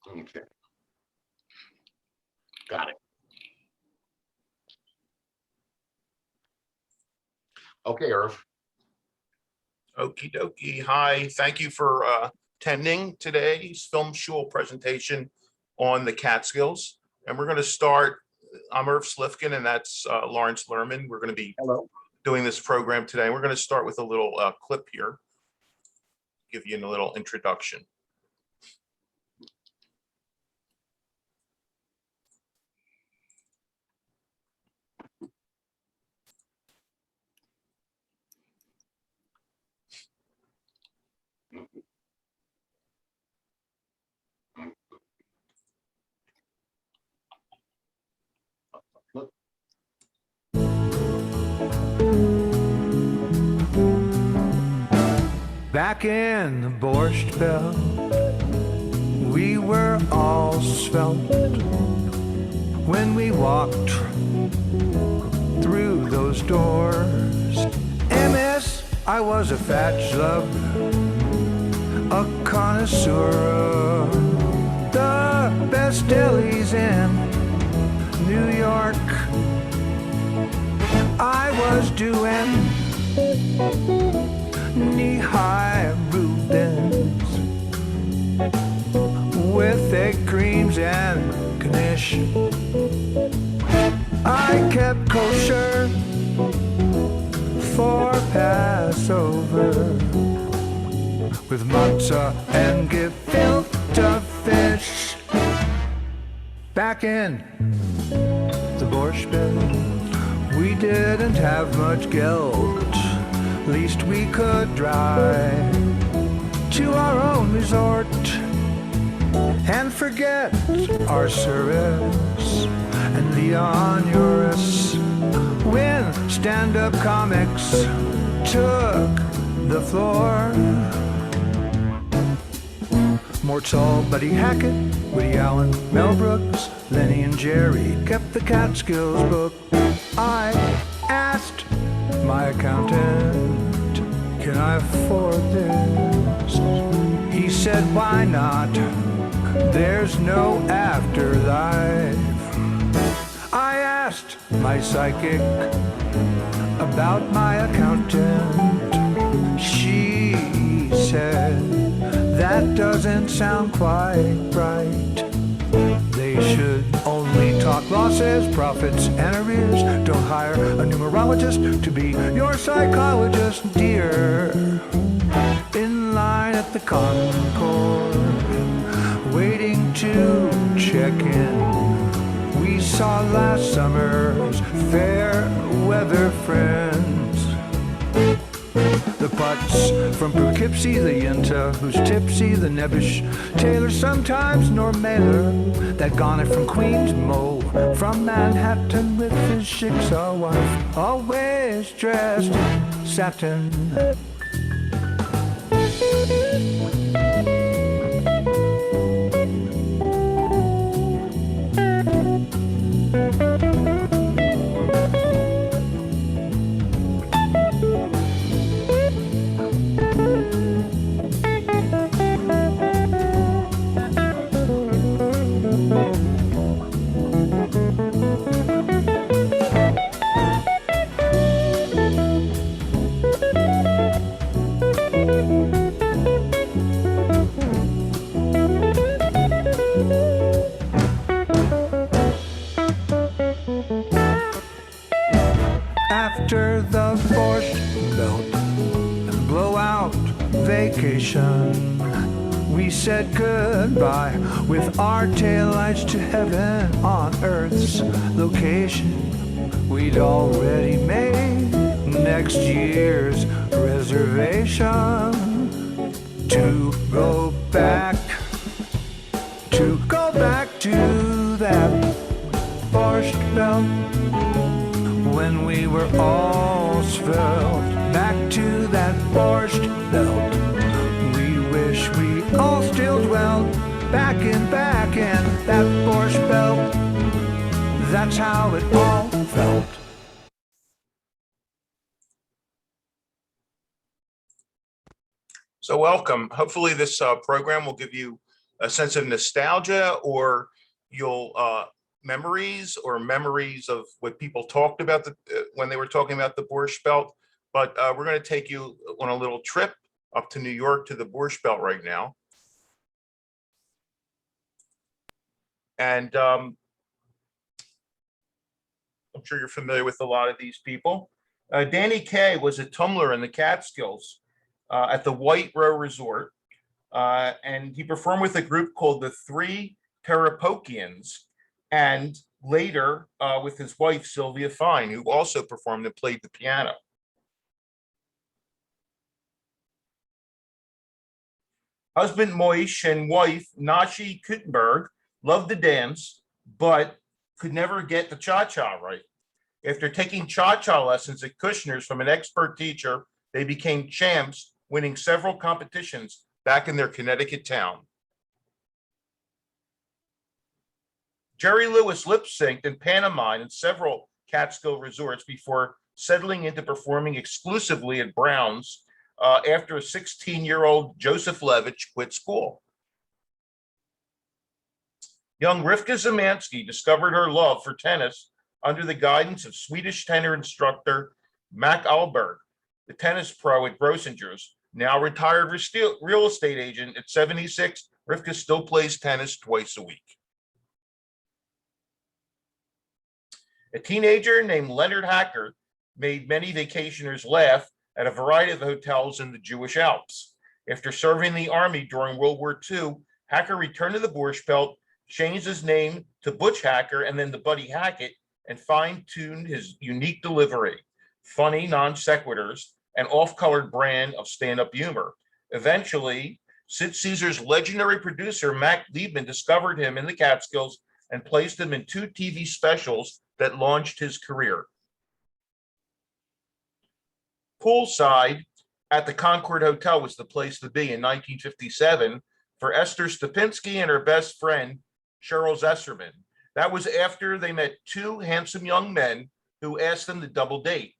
Okay. Got it. Okay, Irv. Okie dokie. Hi, thank you for attending today's film Shul presentation on the Catskills. And we're going to start. I'm Irv Slifkin, and that's Laurence Lerman. We're going to be doing this program today. We're going to start with a little clip here, give you a little introduction. Back in the Borsht Belt, we were all svelte when we walked through those doors. MS, I was a fat schlub, a connoisseur of the best delis in New York. I was doing knee-high Rubens with egg creams and Knish. I kept kosher for Passover with matzah and gefilte fish. Back in the Borsht Belt, we didn't have much geld. Least we could drive to our own resort and forget our service and Leon Uris when stand-up comics took the floor. Mortal, Buddy Hackett, Woody Allen, Mel Brooks, Lenny and Jerry kept the Catskills book. I asked my accountant, can I afford this? He said, why not? There's no afterlife. I asked my psychic about my accountant. She said, that doesn't sound quite right. They should only talk losses, profits, and arrears. Don't hire a numerologist to be your psychologist, dear. In line at the Concord, waiting to check in, we saw last summer's fair weather friends. The Putz from Poughkeepsie, the Yinta who's tipsy, the Nebbish Taylor, sometimes Norm Mailer, that Gonnet from Queens, Mo from Manhattan with his jigsaw wife, always dressed in satin. After the Borsht Belt blowout vacation, we said goodbye with our taillights to heaven on Earth's location. We'd already made next year's reservation to go back to that Borsht Belt when we were all svelte. Back to that Borscht Belt. We wish we all still dwelt back in that Borscht Belt. That's how it all felt. So welcome. Hopefully this program will give you a sense of nostalgia, or you'll memories of what people talked about when they were talking about the Borsht Belt. But we're going to take you on a little trip up to New York to the Borscht Belt right now. And I'm sure you're familiar with a lot of these people. Danny Kaye was a tumbler in the Catskills at the White Row Resort. And he performed with a group called the Three Terapokians, and later with his wife, Sylvia Fine, who also performed and played the piano. Husband Moish and wife Nashi Kuttenberg loved to dance, but could never get the cha-cha right. After taking cha-cha lessons at Kushner's from an expert teacher, they became champs, winning several competitions back in their Connecticut town. Jerry Lewis lip-synced and pantomimed in several Catskill resorts before settling into performing exclusively at Brown's after a 16-year-old Joseph Levitch quit school. Young Rivka Zemansky discovered her love for tennis under the guidance of Swedish tennis instructor Mac Alberg, the tennis pro at Grossinger's. Now retired real estate agent at 76, Rivka still plays tennis twice a week. A teenager named Leonard Hacker made many vacationers laugh at a variety of hotels in the Jewish Alps. After serving the army during World War II, Hacker returned to the Borscht Belt, changed his name to Butch Hacker and then to Buddy Hackett, and fine-tuned his unique delivery, funny non sequiturs, and off-colored brand of stand-up humor. Eventually, Sid Caesar's legendary producer, Mac Liebman, discovered him in the Catskills and placed him in 2 TV specials that launched his career. Poolside at the Concord Hotel was the place to be in 1957 for Esther Stupinski and her best friend, Cheryl Zesserman. That was after they met 2 handsome young men who asked them to double date.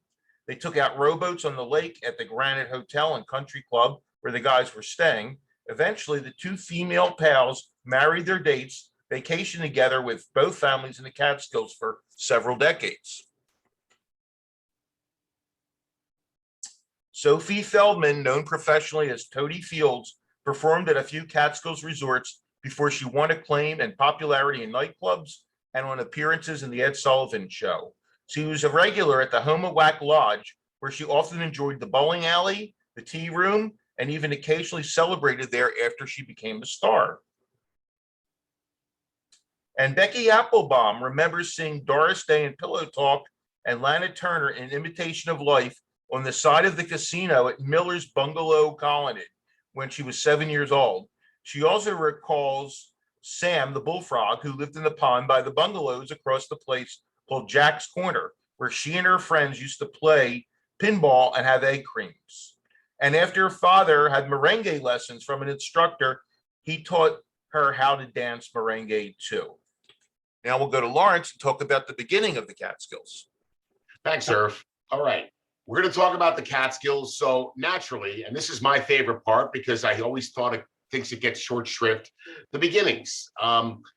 They took out rowboats on the lake at the Granite Hotel and Country Club where the guys were staying. Eventually, the 2 female pals married their dates, vacationed together with both families in the Catskills for several decades. Sophie Feldman, known professionally as Toady Fields, performed at a few Catskills resorts before she won acclaim and popularity in nightclubs and on appearances in the Ed Sullivan Show. She was a regular at the Homowack Lodge, where she often enjoyed the bowling alley, the tea room, and even occasionally celebrated there after she became a star. And Becky Applebaum remembers seeing Doris Day in Pillow Talk and Lana Turner in Imitation of Life on the side of the casino at Miller's Bungalow Colony when she was 7 years old. She also recalls Sam, the bullfrog, who lived in the pond by the bungalows across the place called Jack's Corner, where she and her friends used to play pinball and have egg creams. And after her father had merengue lessons from an instructor, he taught her how to dance merengue too. Now we'll go to Laurence and talk about the beginning of the Catskills. Thanks, Irv. All right. We're going to talk about the Catskills. So naturally, and this is my favorite part because I always thinks it gets short shrift, the beginnings.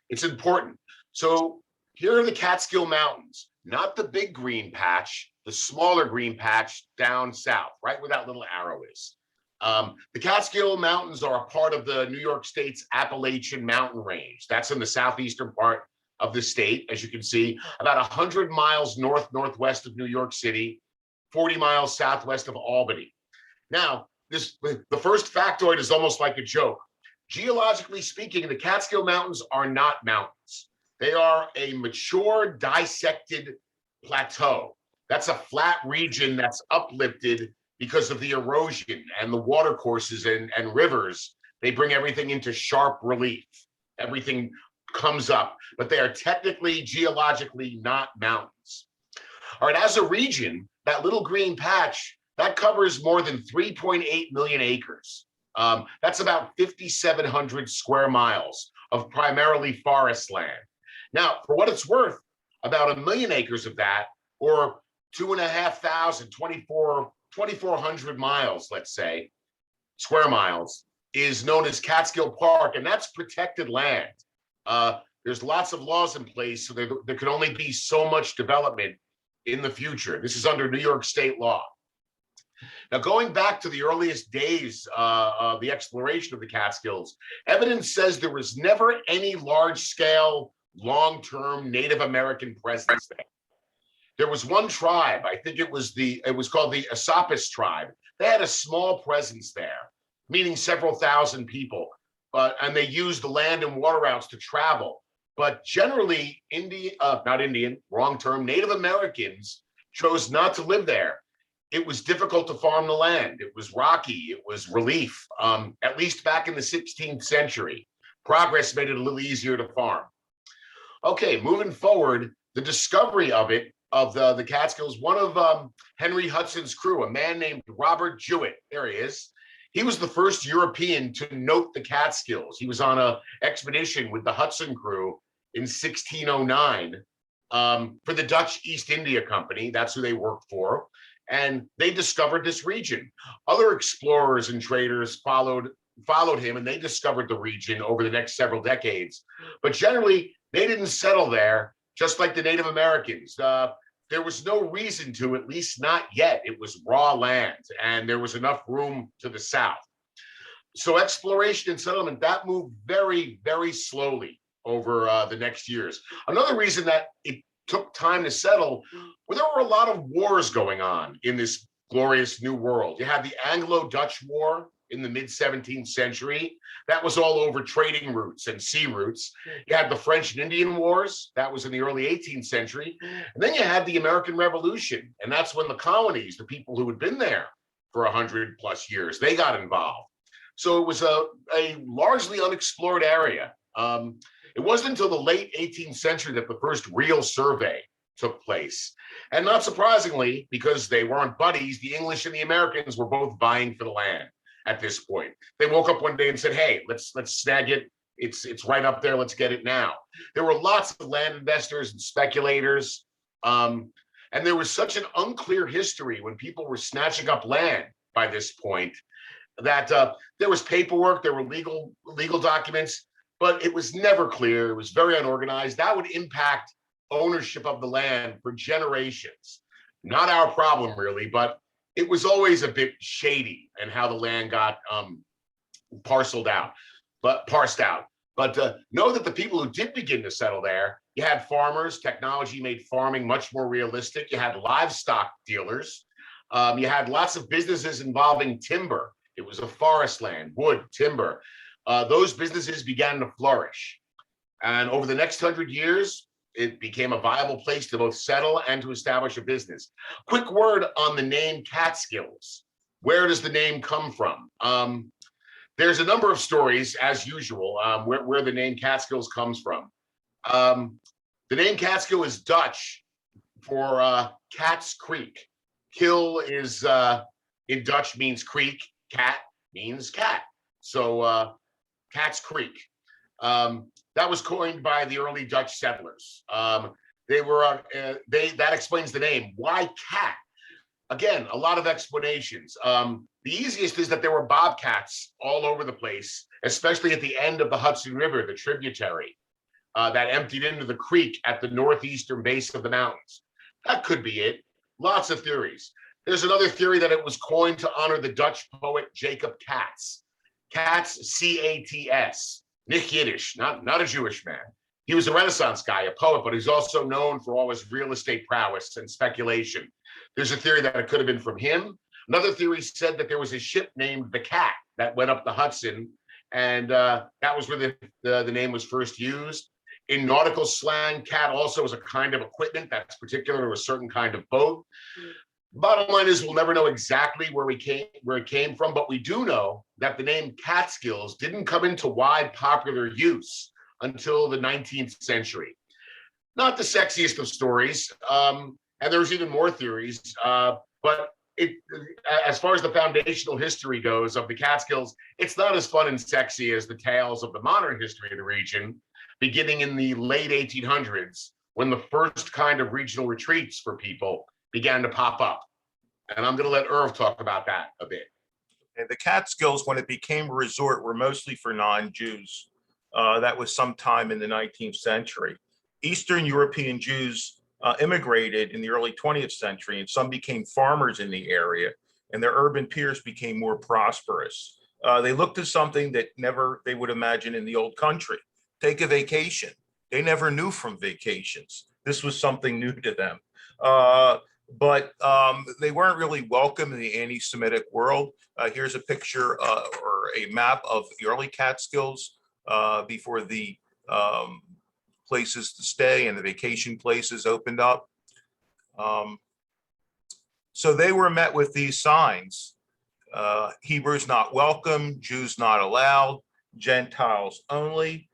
It's important. So here are the Catskill Mountains, not the big green patch, the smaller green patch down south, right where that little arrow is. The Catskill Mountains are a part of the New York State's Appalachian Mountain Range. That's in the southeastern part of the state, as you can see, about 100 miles northwest of New York City, 40 miles southwest of Albany. Now, the first factoid is almost like a joke. Geologically speaking, the Catskill Mountains are not mountains. They are a mature, dissected plateau. That's a flat region that's uplifted because of the erosion and the water courses and rivers. They bring everything into sharp relief. Everything comes up, but they are technically, geologically not mountains. All right, as a region, that little green patch, that covers more than 3.8 million acres. That's about 5,700 square miles of primarily forest land. Now, for what it's worth, about 1 million acres of that, or 2,500, 2,400 miles, let's say, square miles, is known as Catskill Park, and that's protected land. There's lots of laws in place, so there can only be so much development in the future. This is under New York state law. Now, going back to the earliest days of the exploration of the Catskills, evidence says there was never any large-scale, long-term Native American presence there. There was one tribe, I think it was called the Esopus tribe. They had a small presence there, meaning several thousand people, and they used the land and water routes to travel. But generally, Native Americans chose not to live there. It was difficult to farm the land. It was rocky. It was relief, at least back in the 16th century. Progress made it a little easier to farm. Okay, moving forward, the discovery of the Catskills, one of Henry Hudson's crew, a man named Robert Jewett, there he is. He was the first European to note the Catskills. He was on an expedition with the Hudson crew in 1609 for the Dutch East India Company. That's who they worked for. And they discovered this region. Other explorers and traders followed him, and they discovered the region over the next several decades. But generally, they didn't settle there, just like the Native Americans. There was no reason to, at least not yet. It was raw land, and there was enough room to the south. So exploration and settlement, that moved very, very slowly over the next years. Another reason that it took time to settle, well, there were a lot of wars going on in this glorious new world. You had the Anglo-Dutch War in the mid-17th century. That was all over trading routes and sea routes. You had the French and Indian Wars. That was in the early 18th century. And then you had the American Revolution. And that's when the colonies, the people who had been there for 100 plus years, they got involved. So it was a largely unexplored area. It wasn't until the late 18th century that the first real survey took place. And not surprisingly, because they weren't buddies, the English and the Americans were both vying for the land at this point. They woke up one day and said, hey, let's snag it. It's right up there. Let's get it now. There were lots of land investors and speculators. And there was such an unclear history when people were snatching up land by this point that there was paperwork, there were legal documents, but it was never clear. It was very unorganized. That would impact ownership of the land for generations. Not our problem, really, but it was always a bit shady and how the land got parsed out. But know that the people who did begin to settle there, you had farmers. Technology made farming much more realistic. You had livestock dealers. You had lots of businesses involving timber. It was a forest land, wood, timber. Those businesses began to flourish. And over the next 100 years, it became a viable place to both settle and to establish a business. Quick word on the name Catskills. Where does the name come from? There's a number of stories, as usual, where the name Catskills comes from. The name Catskill is Dutch for Cat's Creek. Kill is, in Dutch, means creek. Cat means cat. So Cat's Creek. That was coined by the early Dutch settlers. That explains the name. Why cat? Again, a lot of explanations. The easiest is that there were bobcats all over the place, especially at the end of the Hudson River, the tributary, that emptied into the creek at the northeastern base of the mountains. That could be it. Lots of theories. There's another theory that it was coined to honor the Dutch poet Jacob Cats. Cats, C-A-T-S. Nicht Yiddish, not a Jewish man. He was a Renaissance guy, a poet, but he's also known for all his real estate prowess and speculation. There's a theory that it could have been from him. Another theory said that there was a ship named the Cat that went up the Hudson, and that was where the name was first used. In nautical slang, cat also is a kind of equipment that's particular to a certain kind of boat. Bottom line is we'll never know exactly where it came from, but we do know that the name Catskills didn't come into wide popular use until the 19th century. Not the sexiest of stories, and there's even more theories, but as far as the foundational history goes of the Catskills, it's not as fun and sexy as the tales of the modern history of the region, beginning in the late 1800s, when the first kind of regional retreats for people began to pop up. And I'm going to let Irv talk about that a bit. And the Catskills, when it became a resort, were mostly for non-Jews. That was sometime in the 19th century. Eastern European Jews immigrated in the early 20th century, and some became farmers in the area, and their urban peers became more prosperous. They looked to something that never they would imagine in the old country. Take a vacation. They never knew from vacations. This was something new to them. But they weren't really welcome in the anti-Semitic world. Here's a picture or a map of the early Catskills before the places to stay and the vacation places opened up. So they were met with these signs. Hebrews not welcome, Jews not allowed, Gentiles only.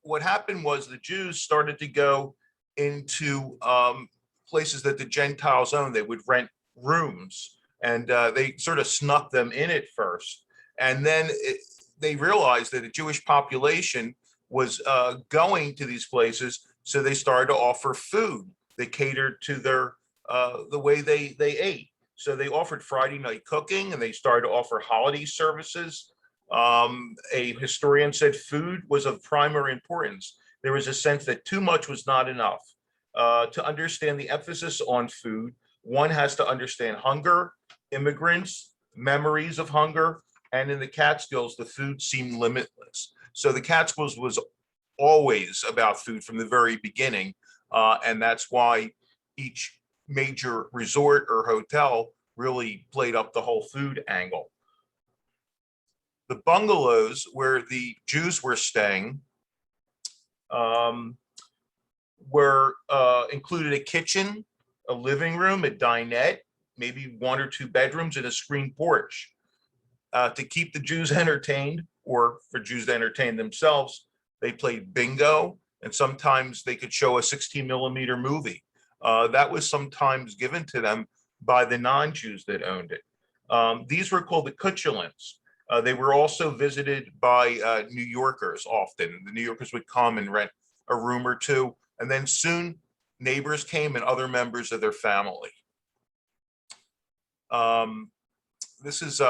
What happened was the Jews started to go into places that the Gentiles owned. They would rent rooms, and they sort of snuck them in at first. And then they realized that the Jewish population was going to these places, so they started to offer food that catered to their the way they ate. So they offered Friday night cooking, and they started to offer holiday services. A historian said food was of primary importance. There was a sense that too much was not enough. To understand the emphasis on food, one has to understand hunger, immigrants, memories of hunger, and in the Catskills, the food seemed limitless. So the Catskills was always about food from the very beginning, and that's why each major resort or hotel really played up the whole food angle. The bungalows where the Jews were staying were included a kitchen, a living room, a dinette, maybe 1 or 2 bedrooms, and a screened porch. To keep the Jews entertained, or for Jews to entertain themselves, they played bingo, and sometimes they could show a 16mm movie. That was sometimes given to them by the non-Jews that owned it. These were called the Kutchelins. They were also visited by New Yorkers often. The New Yorkers would come and rent a room or two, and then soon neighbors came and other members of their family. This is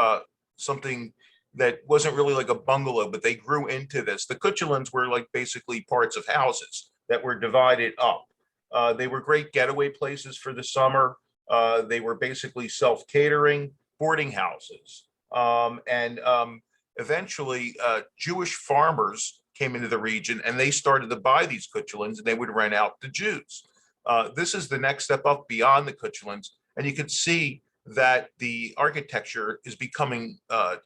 something that wasn't really like a bungalow, but they grew into this. The Kutchelins were like basically parts of houses that were divided up. They were great getaway places for the summer. They were basically self-catering boarding houses. Eventually, Jewish farmers came into the region, and they started to buy these Kutchelins, and they would rent out to Jews. This is the next step up beyond the Kutchelins, and you can see that the architecture is becoming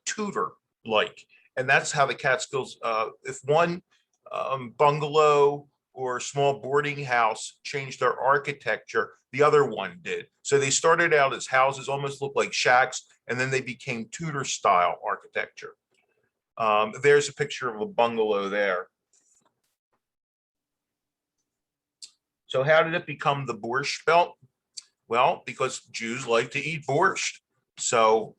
Tudor-like, and that's how the Catskills, if one bungalow or small boarding house changed their architecture, the other one did. So they started out as houses, almost looked like shacks, and then they became Tudor-style architecture. There's a picture of a bungalow there. So how did it become the Borsht Belt? Well, because Jews like to eat borscht. So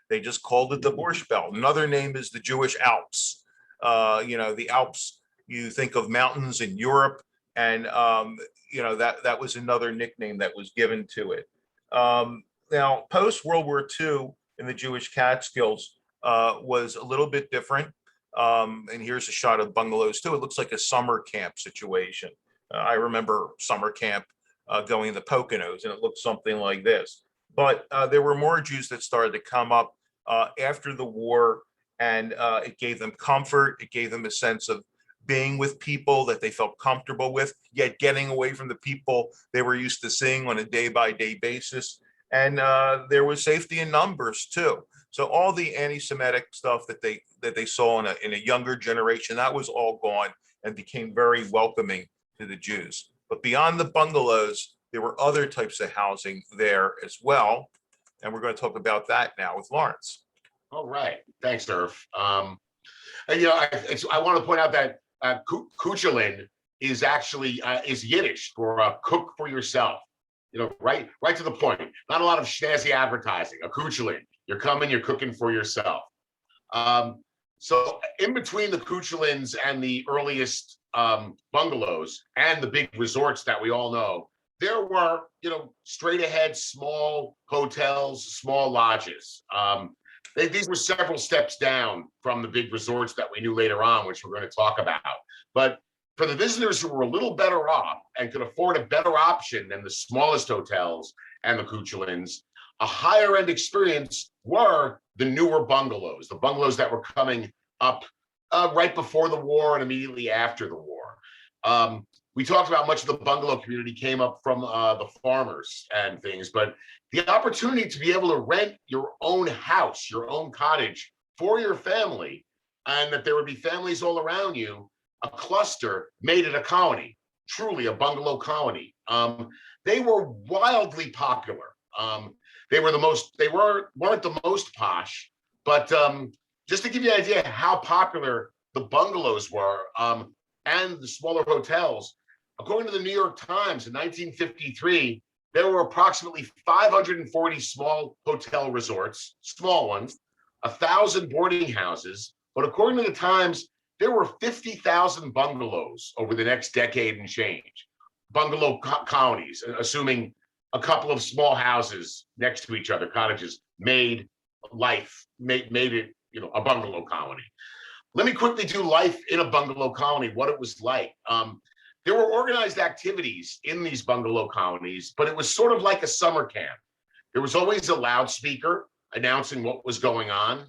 they just called it the Borsht Belt. Another name is the Jewish Alps. The Alps, you think of mountains in Europe, and that was another nickname that was given to it. Now, post World War II in the Jewish Catskills was a little bit different. And here's a shot of bungalows too. It looks like a summer camp situation. I remember summer camp going in the Poconos, and it looked something like this. But there were more Jews that started to come up after the war, and it gave them comfort. It gave them a sense of being with people that they felt comfortable with, yet getting away from the people they were used to seeing on a day-by-day basis. And there was safety in numbers too. So all the anti-Semitic stuff that they saw in a younger generation, that was all gone and became very welcoming to the Jews. But beyond the bungalows, there were other types of housing there as well. And we're going to talk about that now with Laurence. All right. Thanks, Irv. I want to point out that Kutchelin is actually is Yiddish for cook for yourself. Right to the point. Not a lot of snazzy advertising. A Kutchelin. You're coming, you're cooking for yourself. So in between the Kutchelins and the earliest bungalows and the big resorts that we all know, there were, straight ahead small hotels, small lodges. These were several steps down from the big resorts that we knew later on, which we're going to talk about. But for the visitors who were a little better off and could afford a better option than the smallest hotels and the Cuchulins, a higher end experience were the newer bungalows, the bungalows that were coming up right before the war and immediately after the war. We talked about much of the bungalow community came up from the farmers and things, but the opportunity to be able to rent your own house, your own cottage for your family, and that there would be families all around you, a cluster made it a colony, truly a bungalow colony. They were wildly popular. They weren't the most posh, but just to give you an idea how popular the bungalows were and the smaller hotels, according to the New York Times in 1953, there were approximately 540 small hotel resorts, small ones, 1,000 boarding houses, but according to the Times, there were 50,000 bungalows over the next decade and change, bungalow colonies, assuming a couple of small houses next to each other, cottages, made it, a bungalow colony. Let me quickly do life in a bungalow colony, what it was like. There were organized activities in these bungalow colonies, but it was sort of like a summer camp. There was always a loudspeaker announcing what was going on.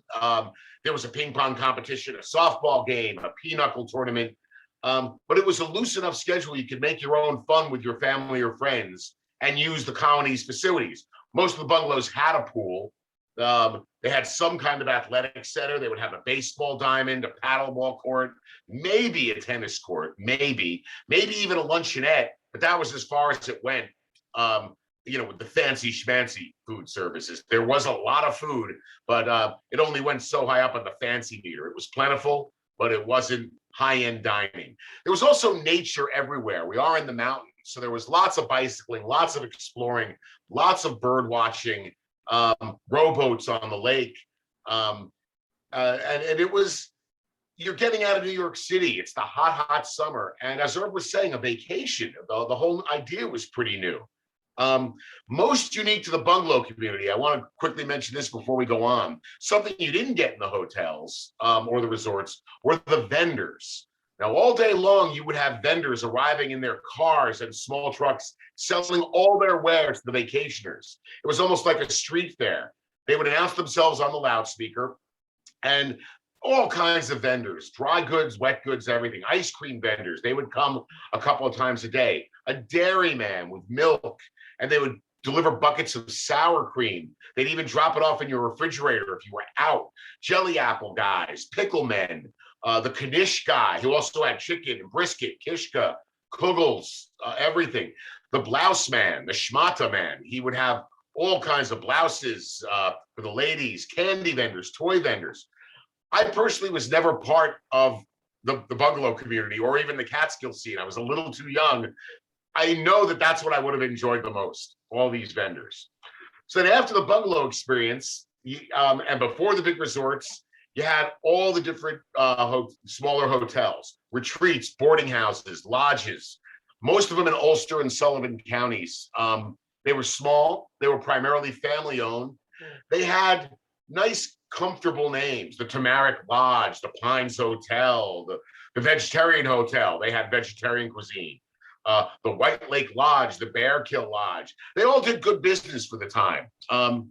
There was a ping pong competition, a softball game, a pinochle tournament, but it was a loose enough schedule you could make your own fun with your family or friends and use the colony's facilities. Most of the bungalows had a pool. They had some kind of athletic center. They would have a baseball diamond, a paddleball court, maybe a tennis court, maybe even a luncheonette, but that was as far as it went, with the fancy schmancy food services. There was a lot of food, but it only went so high up on the fancy meter. It was plentiful, but it wasn't high-end dining. There was also nature everywhere. We are in the mountains, so there was lots of bicycling, lots of exploring, lots of bird watching, rowboats on the lake. And it was, you're getting out of New York City. It's the hot summer. And as Irv was saying, a vacation, the whole idea was pretty new. Most unique to the bungalow community, I want to quickly mention this before we go on. Something you didn't get in the hotels or the resorts were the vendors. Now, all day long, you would have vendors arriving in their cars and small trucks selling all their wares to the vacationers. It was almost like a street fair. They would announce themselves on the loudspeaker, and all kinds of vendors, dry goods, wet goods, everything, ice cream vendors. They would come a couple of times a day. A dairyman with milk, and they would deliver buckets of sour cream. They'd even drop it off in your refrigerator if you were out. Jelly apple guys, pickle men, the Knish guy who also had chicken and brisket, kishka, kugels, everything. The blouse man, the schmata man, he would have all kinds of blouses for the ladies, candy vendors, toy vendors. I personally was never part of the bungalow community or even the Catskills scene. I was a little too young. I know that that's what I would have enjoyed the most, all these vendors. So then after the bungalow experience, and before the big resorts, you had all the different smaller hotels, retreats, boarding houses, lodges, most of them in Ulster and Sullivan counties. They were small. They were primarily family owned. They had nice, comfortable names, the Turmeric Lodge, the Pines Hotel, the Vegetarian Hotel. They had vegetarian cuisine. The White Lake Lodge, the Bearkill Lodge. They all did good business for the time. Though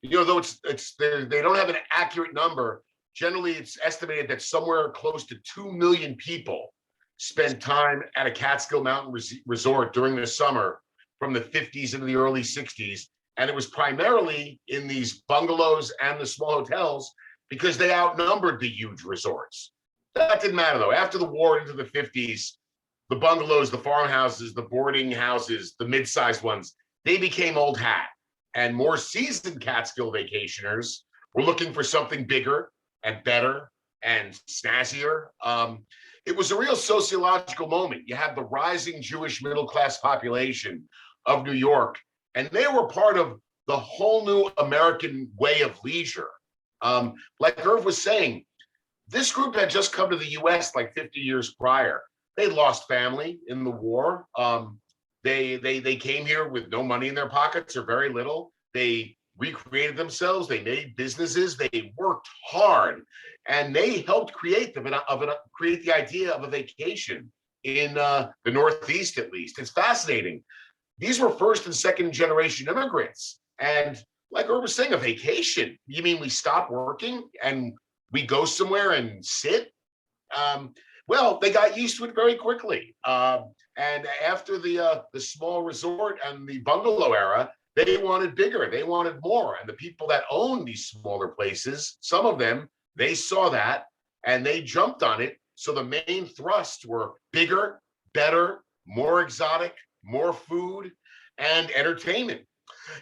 they don't have an accurate number, generally it's estimated that somewhere close to 2 million people spent time at a Catskill Mountain resort during the summer from the 50s into the early 60s. And it was primarily in these bungalows and the small hotels because they outnumbered the huge resorts. That didn't matter though. After the war into the 50s, the bungalows, the farmhouses, the boarding houses, the mid-sized ones, they became old hat. And more seasoned Catskill vacationers were looking for something bigger and better and snazzier. It was a real sociological moment. You had the rising Jewish middle-class population of New York, and they were part of the whole new American way of leisure. Like Irv was saying, this group had just come to the US like 50 years prior. They lost family in the war. They came here with no money in their pockets or very little. They recreated themselves. They made businesses. They worked hard, and they helped create create the idea of a vacation in the Northeast, at least. It's fascinating. These were first and second generation immigrants, and like I was saying, a vacation. You mean we stop working and we go somewhere and sit? Well, they got used to it very quickly. And after the small resort and the bungalow era, they wanted bigger. They wanted more. And the people that owned these smaller places, some of them, they saw that and they jumped on it. So the main thrusts were bigger, better, more exotic, more food, and entertainment.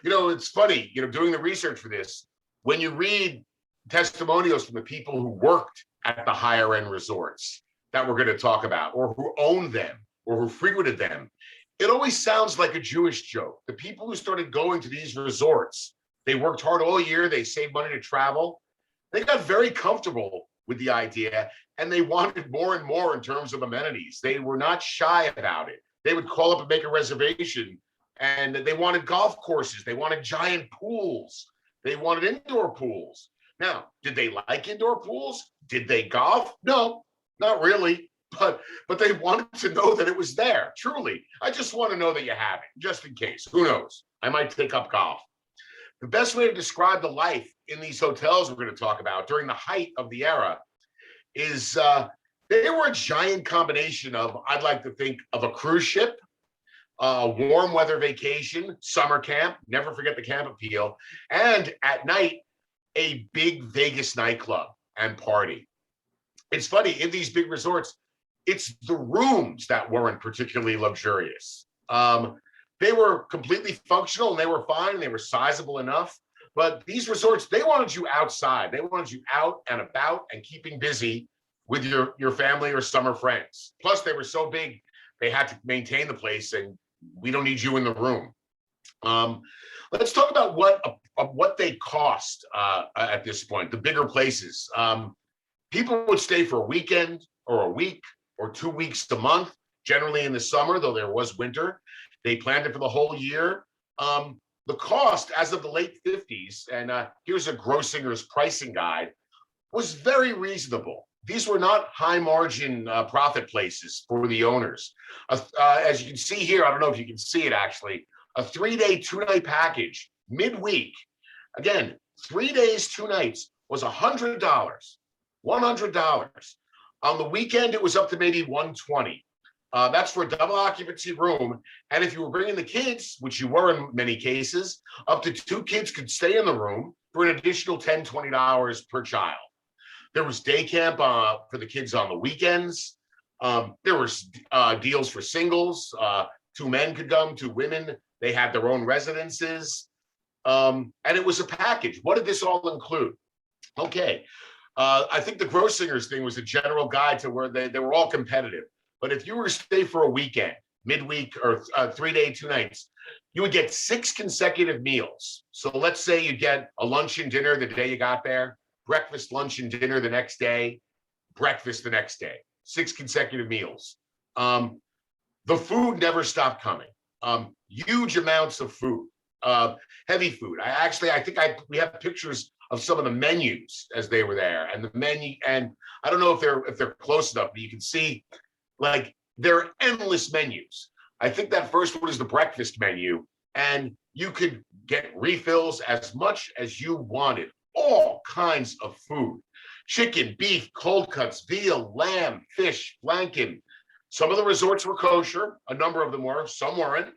It's funny, doing the research for this, when you read testimonials from the people who worked at the higher end resorts that we're going to talk about, or who owned them, or who frequented them, it always sounds like a Jewish joke. The people who started going to these resorts, they worked hard all year, they saved money to travel, they got very comfortable with the idea, and they wanted more and more in terms of amenities. They were not shy about it. They would call up and make a reservation, and they wanted golf courses, they wanted giant pools, they wanted indoor pools. Now, did they like indoor pools? Did they golf? No, not really. But they wanted to know that it was there. Truly, I just want to know that you have it, just in case. Who knows? I might take up golf. The best way to describe the life in these hotels we're going to talk about during the height of the era is they were a giant combination of, I'd like to think, of a cruise ship, a warm weather vacation, summer camp, never forget the camp appeal, and at night, a big Vegas nightclub and party. It's funny, in these big resorts, it's the rooms that weren't particularly luxurious. They were completely functional and they were fine and they were sizable enough. But these resorts, they wanted you outside. They wanted you out and about and keeping busy with your family or summer friends. Plus, they were so big, they had to maintain the place, and we don't need you in the room. Let's talk about what they cost at this point, the bigger places. People would stay for a weekend or a week or 2 weeks a month, generally in the summer, though there was winter. They planned it for the whole year. The cost as of the late 50s, and here's a Grossinger's pricing guide, was very reasonable. These were not high margin profit places for the owners. As you can see here, I don't know if you can see it actually, a 3-day, 2-night package, midweek. Again, 3 days, 2 nights was $100, $100. On the weekend, it was up to maybe $120. That's for a double occupancy room. And if you were bringing the kids, which you were in many cases, up to 2 kids could stay in the room for an additional $10, $20 per child. There was day camp for the kids on the weekends. There were deals for singles. 2 men could come, 2 women. They had their own residences. And it was a package. What did this all include? Okay. I think the Grossinger's thing was a general guide to where they were all competitive. But if you were to stay for a weekend, midweek, or 3-day, 2 nights, you would get 6 consecutive meals. So let's say you get a lunch and dinner the day you got there, breakfast, lunch, and dinner the next day, breakfast the next day, 6 consecutive meals. The food never stopped coming. Huge amounts of food, heavy food. I think we have pictures of some of the menus as they were there, and the menu. And I don't know if they're close enough, but you can see like there are endless menus. I think that first one is the breakfast menu, and you could get refills as much as you wanted. All kinds of food: chicken, beef, cold cuts, veal, lamb, fish, flanken. Some of the resorts were kosher. A number of them were. Some weren't.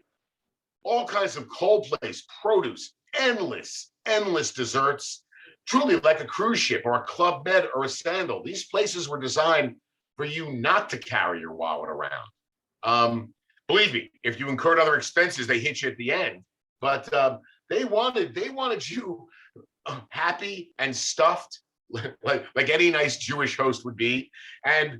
All kinds of cold place, produce, endless desserts. Truly like a cruise ship or a Club Med or a Sandal. These places were designed for you not to carry your wallet around. Believe me, if you incurred other expenses, they hit you at the end. But they wanted you happy and stuffed, like any nice Jewish host would be, and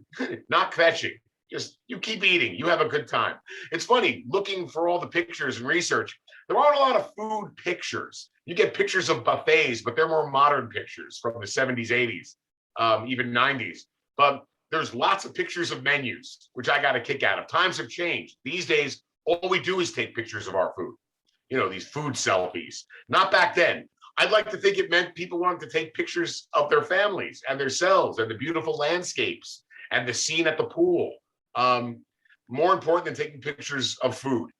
not kvetching. Just you keep eating, you have a good time. It's funny, looking for all the pictures and research, there aren't a lot of food pictures. You get pictures of buffets, but they're more modern pictures from the 70s, 80s, even 90s. But there's lots of pictures of menus, which I got a kick out of. Times have changed. These days, all we do is take pictures of our food. You know, these food selfies. Not back then. I'd like to think it meant people wanted to take pictures of their families and themselves and the beautiful landscapes and the scene at the pool. More important than taking pictures of food.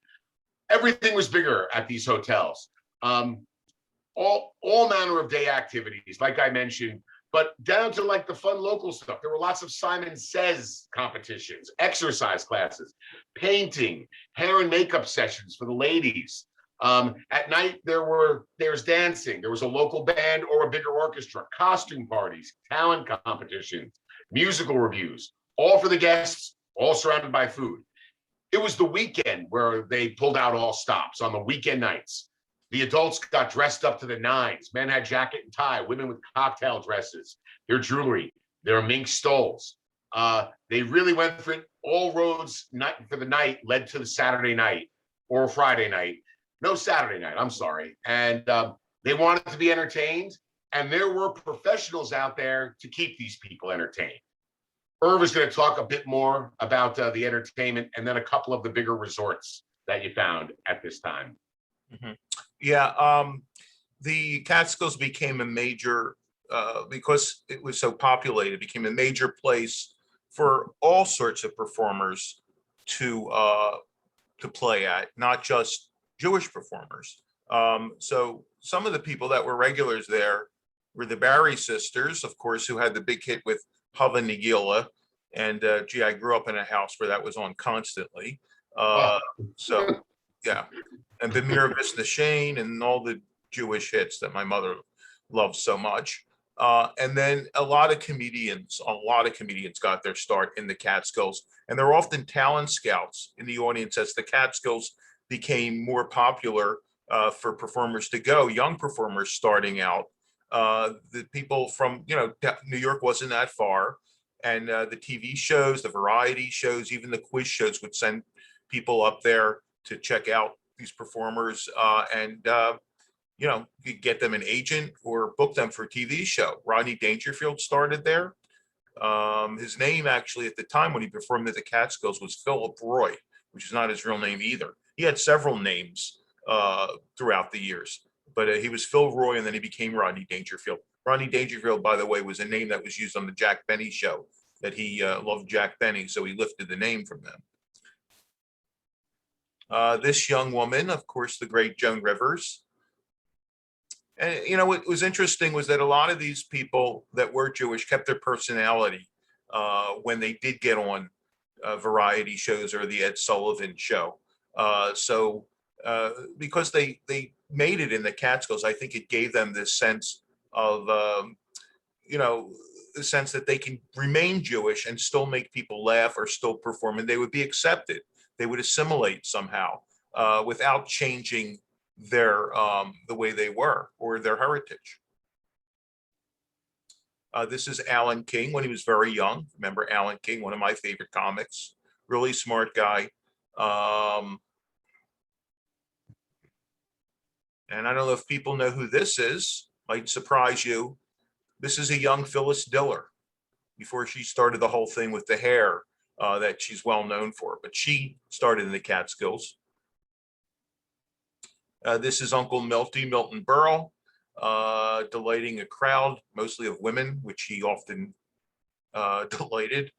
Everything was bigger at these hotels. All manner of day activities, like I mentioned, but down to like the fun local stuff. There were lots of Simon Says competitions, exercise classes, painting, hair and makeup sessions for the ladies. At night, there's dancing. There was a local band or a bigger orchestra, costume parties, talent competitions, musical reviews, all for the guests, all surrounded by food. It was the weekend where they pulled out all stops on the weekend nights. The adults got dressed up to the nines. Men had jacket and tie, women with cocktail dresses, their jewelry, their mink stoles. They really went for it. All roads for the night led to the Saturday night or Friday night. No, Saturday night, I'm sorry. And they wanted to be entertained. And there were professionals out there to keep these people entertained. Irv is going to talk a bit more about the entertainment and then a couple of the bigger resorts that you found at this time. Mm-hmm. Yeah, the Catskills became a major, because it was so populated, became a major place for all sorts of performers to play at, not just Jewish performers. So some of the people that were regulars there were the Barry sisters, of course, who had the big hit with Hava Nagila. And gee, I grew up in a house where that was on constantly. So yeah, and Bimir Visnashane and all the Jewish hits that my mother loved so much. And then a lot of comedians got their start in the Catskills, and they're often talent scouts in the audience as the Catskills became more popular for performers to go, young performers starting out. The people from, New York wasn't that far. And the TV shows, the variety shows, even the quiz shows would send people up there to check out these performers and you get them an agent or book them for a TV show. Rodney Dangerfield started there. His name actually at the time when he performed at the Catskills was Philip Roy, which is not his real name either. He had several names throughout the years, but he was Phil Roy and then he became Rodney Dangerfield. Rodney Dangerfield, by the way, was a name that was used on the Jack Benny show, that he loved Jack Benny, so he lifted the name from them. This young woman, of course, the great Joan Rivers. And, what was interesting was that a lot of these people that were Jewish kept their personality when they did get on variety shows or the Ed Sullivan show. So because they made it in the Catskills, I think it gave them this sense of, the sense that they can remain Jewish and still make people laugh or still perform, and they would be accepted. They would assimilate somehow without changing their the way they were or their heritage. This is Alan King when he was very young. Remember Alan King, one of my favorite comics, really smart guy. And I don't know if people know who this is, might surprise you. This is a young Phyllis Diller before she started the whole thing with the hair that she's well known for, but she started in the Catskills. This is Uncle Milton Berle, delighting a crowd, mostly of women, which he often delighted.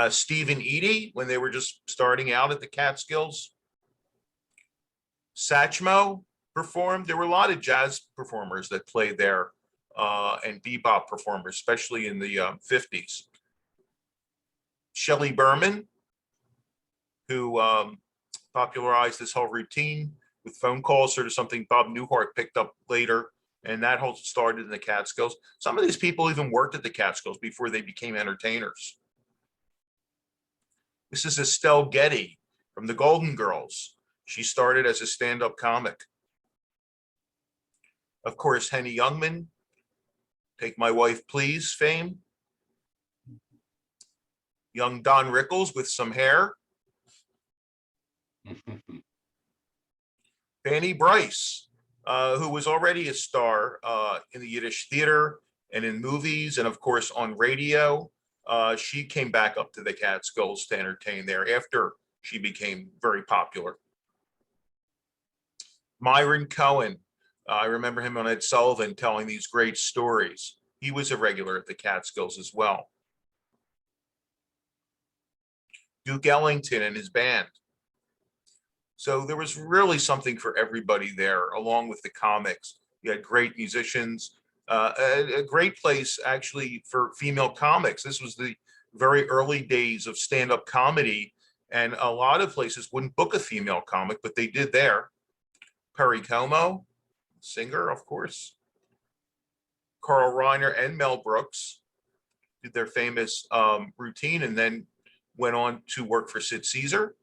Steve and Edie, when they were just starting out at the Catskills. Satchmo performed. There were a lot of jazz performers that played there and bebop performers, especially in the 50s. Shelley Berman, who popularized this whole routine with phone calls, sort of something Bob Newhart picked up later, and that whole started in the Catskills. Some of these people even worked at the Catskills before they became entertainers. This is Estelle Getty from the Golden Girls. She started as a stand-up comic. Of course, Henny Youngman, Take My Wife Please fame. Young Don Rickles with some hair. Fanny Bryce, who was already a star in the Yiddish theater and in movies and of course on radio. She came back up to the Catskills to entertain there after she became very popular. Myron Cohen, I remember him on Ed Sullivan telling these great stories. He was a regular at the Catskills as well. Duke Ellington and his band. So there was really something for everybody there, along with the comics. You had great musicians, a great place actually for female comics. This was the very early days of stand-up comedy, and a lot of places wouldn't book a female comic, but they did there. Perry Como, singer, of course. Carl Reiner and Mel Brooks did their famous routine and then went on to work for Sid Caesar.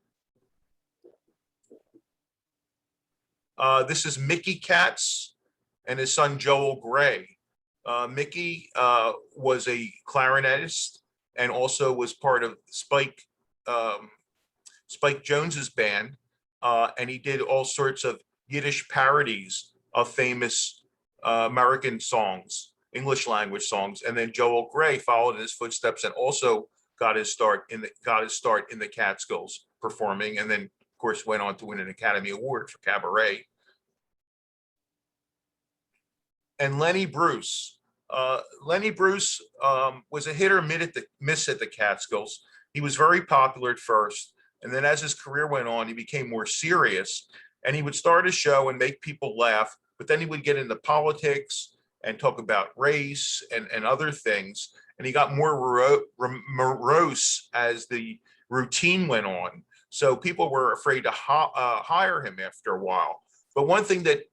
This is Mickey Katz and his son Joel Gray. Mickey was a clarinetist and also was part of Spike Jones's band, and he did all sorts of Yiddish parodies of famous American songs, English language songs. And then Joel Gray followed in his footsteps and also got his start in the Catskills performing, and then of course went on to win an Academy Award for Cabaret. And Lenny Bruce. Lenny Bruce was a hit or miss at the Catskills. He was very popular at first, and then as his career went on, he became more serious, and he would start a show and make people laugh, but then he would get into politics and talk about race and other things, and he got more morose as the routine went on. So people were afraid to hire him after a while. But one thing that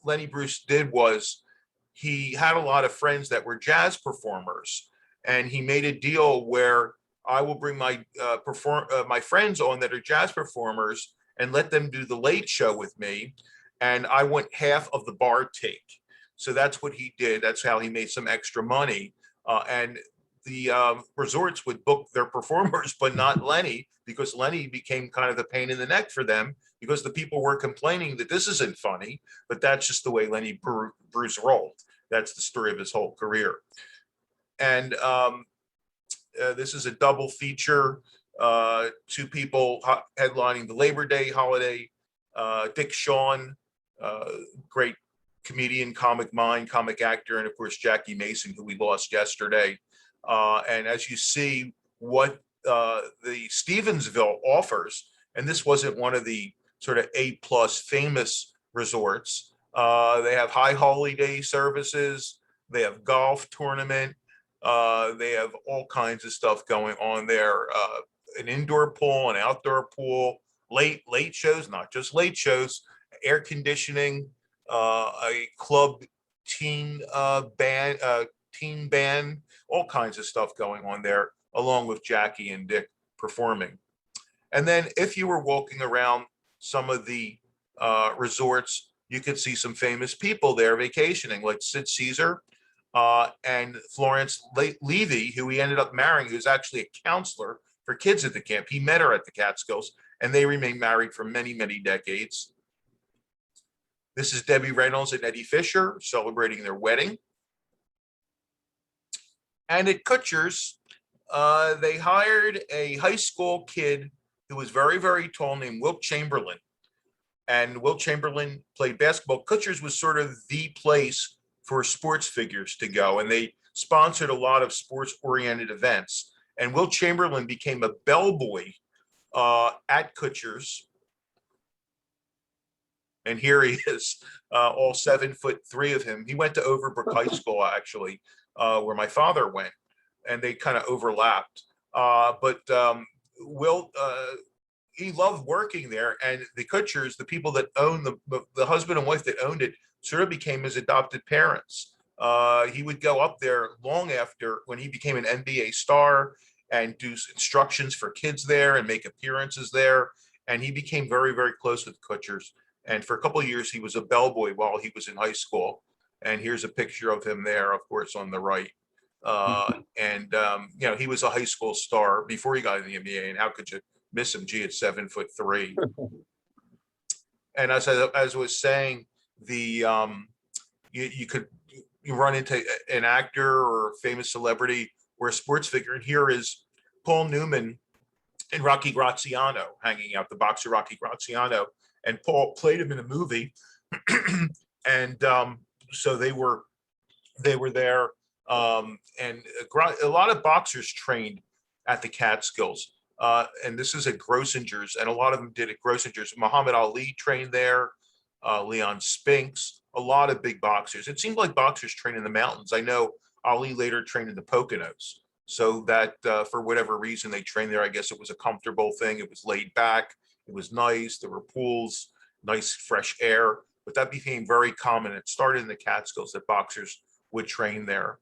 Lenny Bruce did was he had a lot of friends that were jazz performers, and he made a deal where I will bring my friends on that are jazz performers and let them do the late show with me, and I want half of the bar take. So that's what he did. That's how he made some extra money. And the resorts would book their performers, but not Lenny, because Lenny became kind of the pain in the neck for them, because the people were complaining that this isn't funny, but that's just the way Lenny Bruce rolled. That's the story of his whole career. And this is a double feature, two people headlining the Labor Day holiday. Dick Shawn, great comedian, comic mind, comic actor, and of course Jackie Mason, who we lost yesterday. And as you see what the Stevensville offers, and this wasn't one of the sort of A+ famous resorts. They have high holiday services. They have golf tournament. They have all kinds of stuff going on there. An indoor pool, an outdoor pool, late shows, not just late shows, air conditioning, a club teen band, all kinds of stuff going on there, along with Jackie and Dick performing. And then if you were walking around some of the resorts, you could see some famous people there vacationing, like Sid Caesar and Florence Levy, who he ended up marrying, who's actually a counselor for kids at the camp. He met her at the Catskills, and they remained married for many, many decades. This is Debbie Reynolds and Eddie Fisher celebrating their wedding. And at Kutcher's, they hired a high school kid who was very, very tall named Wilt Chamberlain. And Wilt Chamberlain played basketball. Kutcher's was sort of the place for sports figures to go, and they sponsored a lot of sports-oriented events. And Wilt Chamberlain became a bellboy at Kutcher's. And here he is, all 7'3" of him. He went to Overbrook High School, actually, where my father went, and they kind of overlapped. But Wilt, he loved working there, and the Kutchers, the people that owned the husband and wife that owned it, sort of became his adopted parents. He would go up there long after, when he became an NBA star, and do instructions for kids there and make appearances there. And he became very, very close with Kutchers. And for a couple of years, he was a bellboy while he was in high school. And here's a picture of him there, of course, on the right. You know, he was a high school star before he got in the NBA. And how could you miss him? Gee, at 7'3". And as I was saying, you run into an actor or a famous celebrity or a sports figure. And here is Paul Newman and Rocky Graziano hanging out, the boxer Rocky Graziano, and Paul played him in a movie. And so they were there. And a lot of boxers trained at the Catskills. And this is at Grossinger's, and a lot of them did at Grossinger's. Muhammad Ali trained there, Leon Spinks, a lot of big boxers. It seemed like boxers trained in the mountains. I know Ali later trained in the Poconos. So that for whatever reason they trained there. I guess it was a comfortable thing. It was laid back. It was nice. There were pools, nice fresh air. But that became very common. It started in the Catskills that boxers would train there.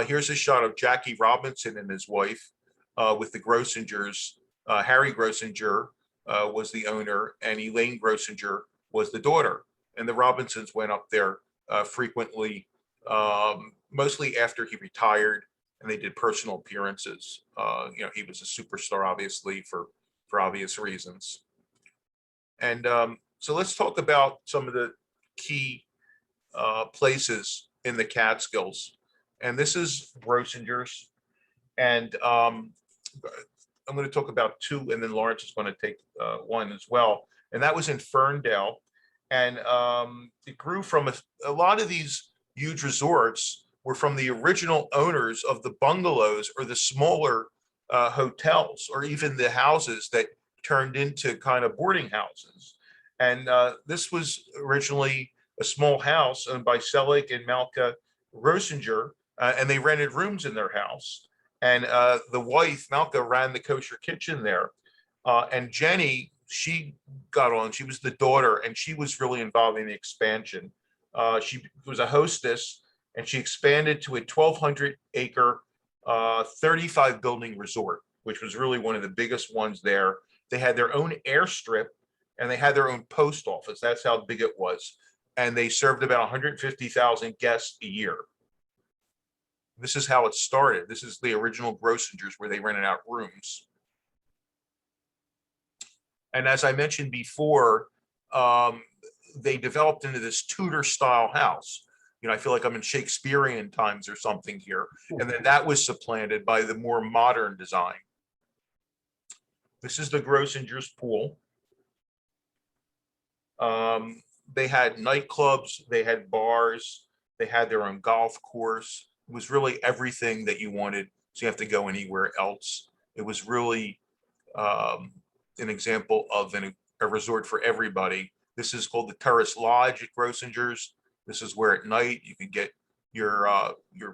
Here's a shot of Jackie Robinson and his wife with the Grossingers. Harry Grossinger was the owner, and Elaine Grossinger was the daughter. And the Robinsons went up there frequently, mostly after he retired, and they did personal appearances. He was a superstar, obviously, for obvious reasons. And so let's talk about some of the key places in the Catskills. And this is Grossinger's. And I'm going to talk about two, and then Laurence is going to take one as well. And that was in Ferndale. And it grew from a lot of these huge resorts were from the original owners of the bungalows or the smaller hotels, or even the houses that turned into kind of boarding houses. And this was originally a small house owned by Selig and Malka Grossinger, and they rented rooms in their house. And the wife, Malka, ran the kosher kitchen there. And Jenny, she got on, she was the daughter, and she was really involved in the expansion. She was a hostess, and she expanded to a 1,200 acre, 35 building resort, which was really one of the biggest ones there. They had their own airstrip, and they had their own post office. That's how big it was. And they served about 150,000 guests a year. This is how it started. This is the original Grossinger's, where they rented out rooms. And as I mentioned before, they developed into this Tudor style house. I feel like I'm in Shakespearean times or something here. And then that was supplanted by the more modern design. This is the Grossinger's pool. They had nightclubs, they had bars, they had their own golf course. It was really everything that you wanted, so you have to go anywhere else. It was really an example of a resort for everybody. This is called the Terrace Lodge at Grossinger's. This is where at night you could get your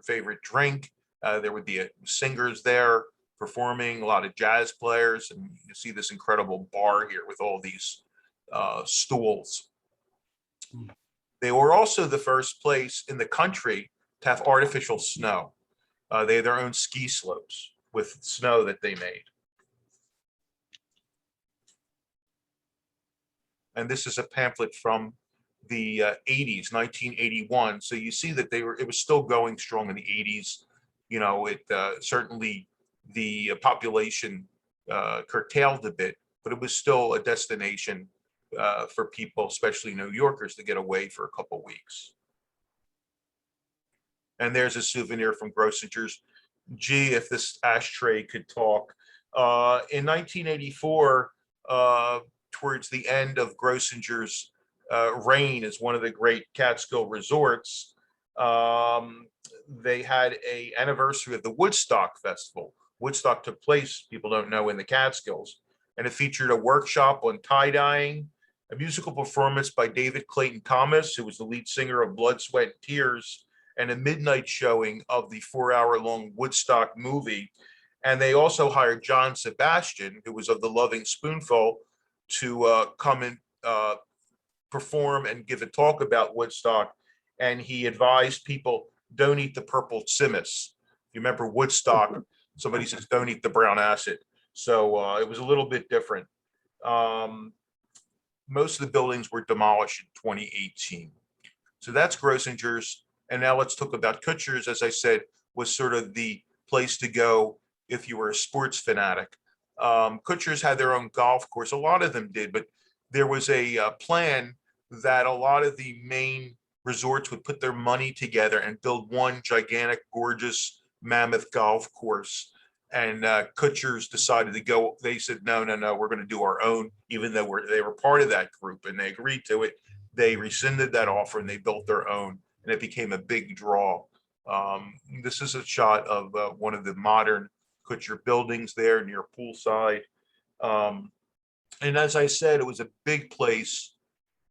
favorite drink. There would be singers there performing, a lot of jazz players, and you see this incredible bar here with all these stools. They were also the first place in the country to have artificial snow. They had their own ski slopes with snow that they made. And this is a pamphlet from the 80s, 1981. So you see that it was still going strong in the 80s. Certainly the population curtailed a bit, but it was still a destination for people, especially New Yorkers, to get away for a couple weeks. And there's a souvenir from Grossinger's. Gee, if this ashtray could talk. In 1984, towards the end of Grossinger's reign as one of the great Catskill resorts, they had an anniversary of the Woodstock Festival. Woodstock took place, people don't know, in the Catskills, and it featured a workshop on tie-dyeing, a musical performance by David Clayton Thomas, who was the lead singer of Blood, Sweat, and Tears, and a midnight showing of the 4-hour-long Woodstock movie. And they also hired John Sebastian, who was of the Loving Spoonful, to come and perform and give a talk about Woodstock. And he advised people, don't eat the purple tzimmus. You remember Woodstock, somebody says, don't eat the brown acid. So it was a little bit different. Most of the buildings were demolished in 2018. So that's Grossinger's. And now let's talk about Kutsher's. As I said, was sort of the place to go if you were a sports fanatic. Kutsher's had their own golf course. A lot of them did, but there was a plan that a lot of the main resorts would put their money together and build one gigantic, gorgeous mammoth golf course. And Kutcher's decided to go. They said, no, we're going to do our own, even though they were part of that group and they agreed to it. They rescinded that offer and they built their own, and it became a big draw. This is a shot of one of the modern Kutcher buildings there near poolside. And as I said, it was a big place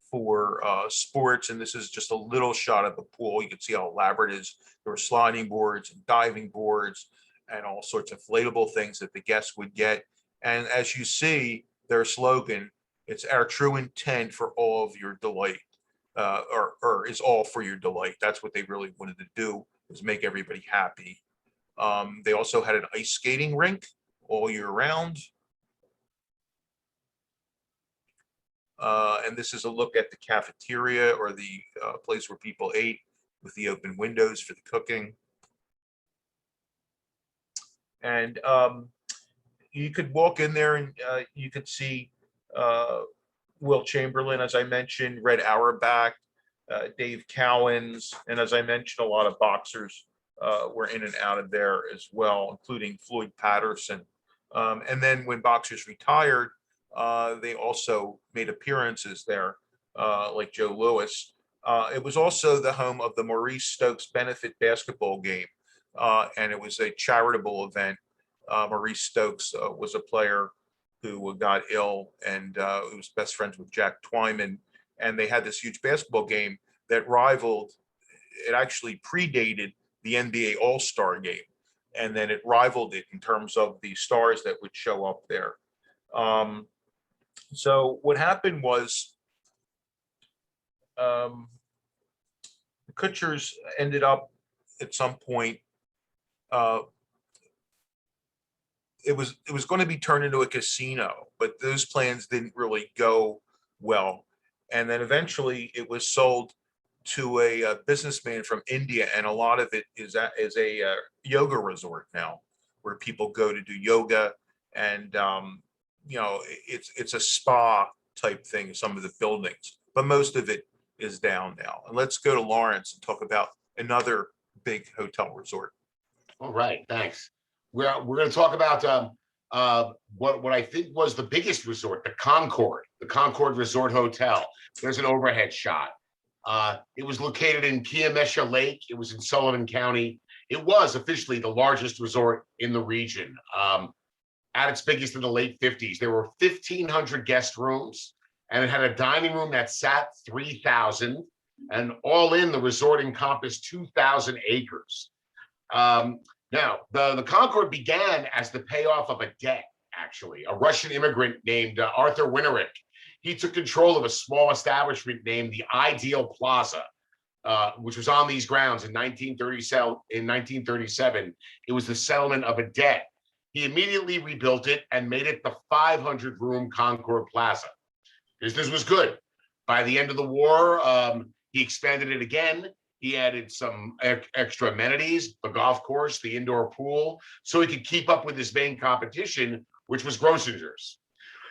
for sports. And this is just a little shot of the pool. You can see how elaborate it is. There were sliding boards and diving boards and all sorts of inflatable things that the guests would get. And as you see, their slogan, it's our true intent for all of your delight, or is all for your delight. That's what they really wanted to do, is make everybody happy. They also had an ice skating rink all year round. And this is a look at the cafeteria, or the place where people ate, with the open windows for the cooking. And you could walk in there and you could see Will Chamberlain, as I mentioned, Red Auerbach, Dave Cowens, and as I mentioned, a lot of boxers were in and out of there as well, including Floyd Patterson. And then when boxers retired, they also made appearances there, like Joe Louis. It was also the home of the Maurice Stokes benefit basketball game. And it was a charitable event. Maurice Stokes was a player who got ill, and who was best friends with Jack Twyman. And they had this huge basketball game that rivaled, it actually predated the NBA All-Star game. And then it rivaled it in terms of the stars that would show up there. So what happened was, the Kutchers ended up at some point, it was going to be turned into a casino, but those plans didn't really go well. And then eventually it was sold to a businessman from India, and a lot of it is a yoga resort now, where people go to do yoga, and it's a spa type thing, some of the buildings, but most of it is down now. And let's go to Laurence and talk about another big hotel resort. All right, thanks. We're going to talk about what I think was the biggest resort, the Concord Resort Hotel. There's an overhead shot. It was located in Kiamesha Lake. It was in Sullivan County. It was officially the largest resort in the region. At its biggest in the late 50s, there were 1,500 guest rooms, and it had a dining room that sat 3,000. And all in, the resort encompassed 2,000 acres. Now, the Concord began as the payoff of a debt, actually. A Russian immigrant named Arthur Winterick. He took control of a small establishment named the Ideal Plaza, which was on these grounds in 1937. It was the settlement of a debt. He immediately rebuilt it and made it the 500-room Concord Plaza. Business was good. By the end of the war, he expanded it again. He added some extra amenities, the golf course, the indoor pool, so he could keep up with his main competition, which was Grossinger's.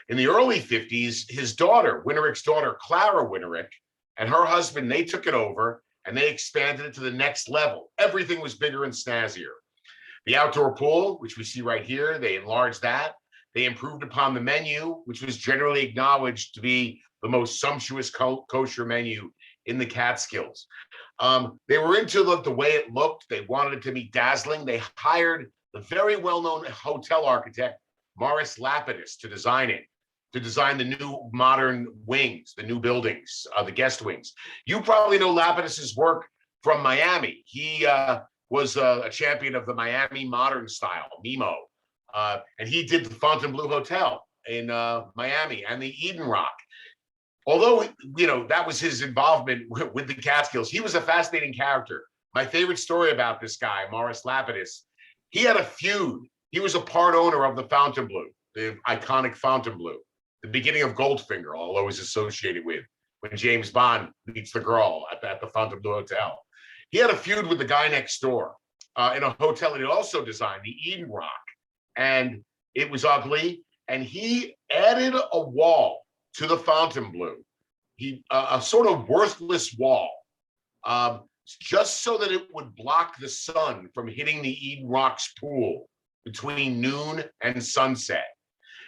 In the early 50s, his daughter, Winterick's daughter, Clara Winterick, and her husband, they took it over and they expanded it to the next level. Everything was bigger and snazzier. The outdoor pool, which we see right here, they enlarged that. They improved upon the menu, which was generally acknowledged to be the most sumptuous kosher menu in the Catskills. They were into the way it looked. They wanted it to be dazzling. They hired the very well-known hotel architect, Morris Lapidus, to design it, to design the new modern wings, the new buildings, the guest wings. You probably know Lapidus's work from Miami. He was a champion of the Miami modern style, MIMO. And he did the Fontainebleau Hotel in Miami and the Eden Rock. Although, that was his involvement with the Catskills, he was a fascinating character. My favorite story about this guy, Morris Lapidus, he had a feud. He was a part owner of the Fontainebleau, the iconic Fontainebleau, the beginning of Goldfinger, I'll always associate it with, when James Bond meets the girl at the Fontainebleau Hotel. He had a feud with the guy next door in a hotel that he also designed, the Eden Rock. And it was ugly. And he added a wall to the Fontainebleau, a sort of worthless wall. just so that it would block the sun from hitting the Eden Rocks pool between noon and sunset.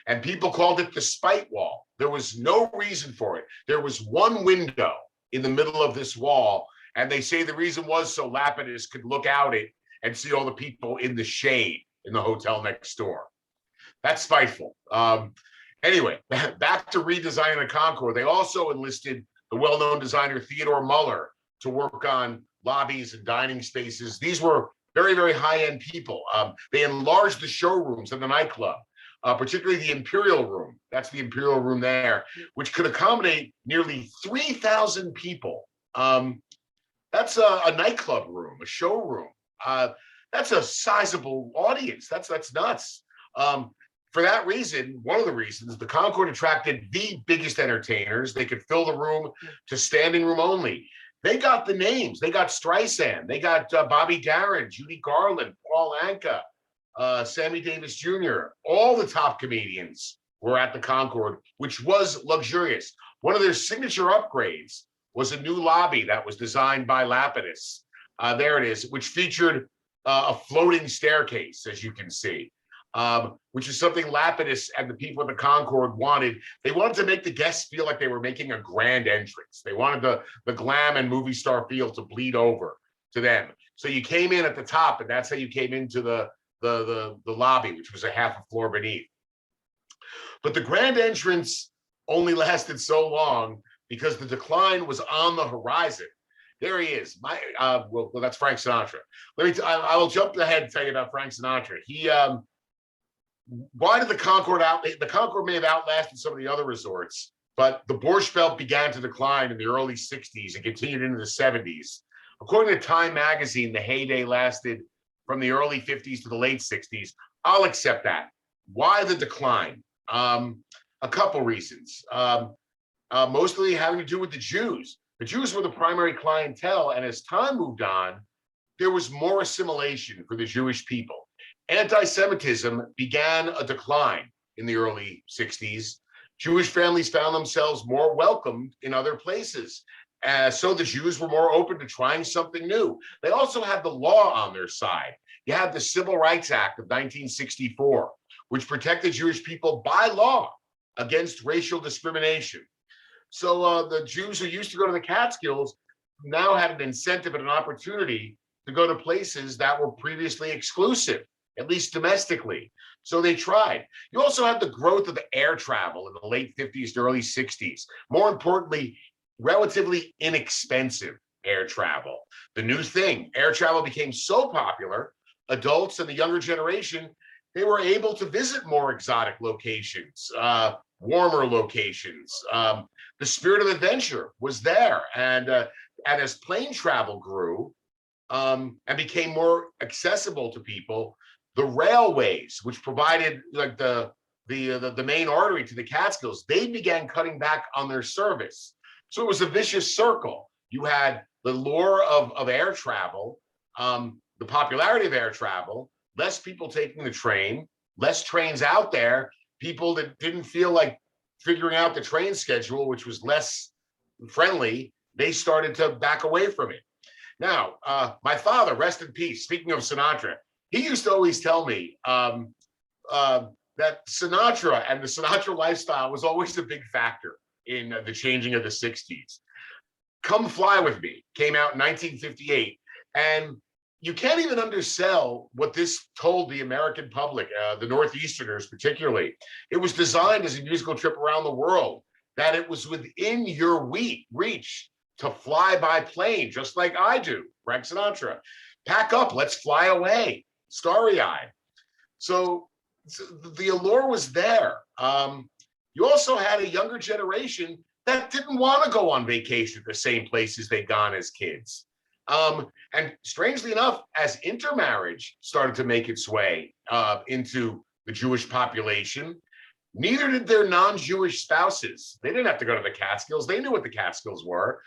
And people called it the spite wall. There was no reason for it. There was one window in the middle of this wall, and they say the reason was so Lapidus could look out it and see all the people in the shade in the hotel next door. That's spiteful. Anyway, back to redesigning the Concord. They also enlisted the well-known designer Theodore Muller to work on lobbies and dining spaces. These were very, very high-end people. They enlarged the showrooms and the nightclub, particularly the Imperial Room. That's the Imperial Room there, which could accommodate nearly 3,000 people. That's a nightclub room, a showroom. That's a sizable audience. That's nuts. For that reason, one of the reasons, the Concord attracted the biggest entertainers. They could fill the room to standing room only. They got the names. They got Streisand. They got Bobby Darin, Judy Garland, Paul Anka, Sammy Davis Jr. All the top comedians were at the Concord, which was luxurious. One of their signature upgrades was a new lobby that was designed by Lapidus. There it is, which featured a floating staircase, as you can see, which is something Lapidus and the people at the Concord wanted. They wanted to make the guests feel like they were making a grand entrance. They wanted the glam and movie star feel to bleed over to them. So you came in at the top, and that's how you came into the lobby, which was a half a floor beneath. But the grand entrance only lasted so long because the decline was on the horizon. There he is. Well, that's Frank Sinatra. I will jump ahead and tell you about Frank Sinatra. Why did the Concord the Concord may have outlasted some of the other resorts, but the Borsht Belt began to decline in the early 60s and continued into the 70s. According to Time magazine, the heyday lasted from the early 50s to the late 60s. I'll accept that. Why the decline? A couple reasons. Mostly having to do with the Jews. The Jews were the primary clientele, and as time moved on, there was more assimilation for the Jewish people. Anti-Semitism began a decline in the early 60s. Jewish families found themselves more welcomed in other places. So the Jews were more open to trying something new. They also had the law on their side. You had the Civil Rights Act of 1964, which protected Jewish people by law against racial discrimination. So the Jews who used to go to the Catskills now had an incentive and an opportunity to go to places that were previously exclusive, at least domestically. So they tried. You also had the growth of the air travel in the late 50s to early 60s. More importantly, relatively inexpensive air travel. The new thing, air travel became so popular, adults and the younger generation, they were able to visit more exotic locations, warmer locations. The spirit of adventure was there. And as plane travel grew and became more accessible to people, the railways, which provided like the main artery to the Catskills, they began cutting back on their service. So it was a vicious circle. You had the lure of air travel, the popularity of air travel, less people taking the train, less trains out there, people that didn't feel like figuring out the train schedule, which was less friendly, they started to back away from it. Now, my father, rest in peace, speaking of Sinatra, he used to always tell me that Sinatra and the Sinatra lifestyle was always a big factor in the changing of the 60s. Come Fly With Me came out in 1958, and you can't even undersell what this told the American public, the Northeasterners particularly. It was designed as a musical trip around the world, that it was within your reach to fly by plane, just like I do, Frank Sinatra. Pack up, let's fly away, starry-eyed. So the allure was there. You also had a younger generation that didn't want to go on vacation at the same places they'd gone as kids. And strangely enough, as intermarriage started to make its way into the Jewish population, neither did their non-Jewish spouses. They didn't have to go to the Catskills. They knew what the Catskills were,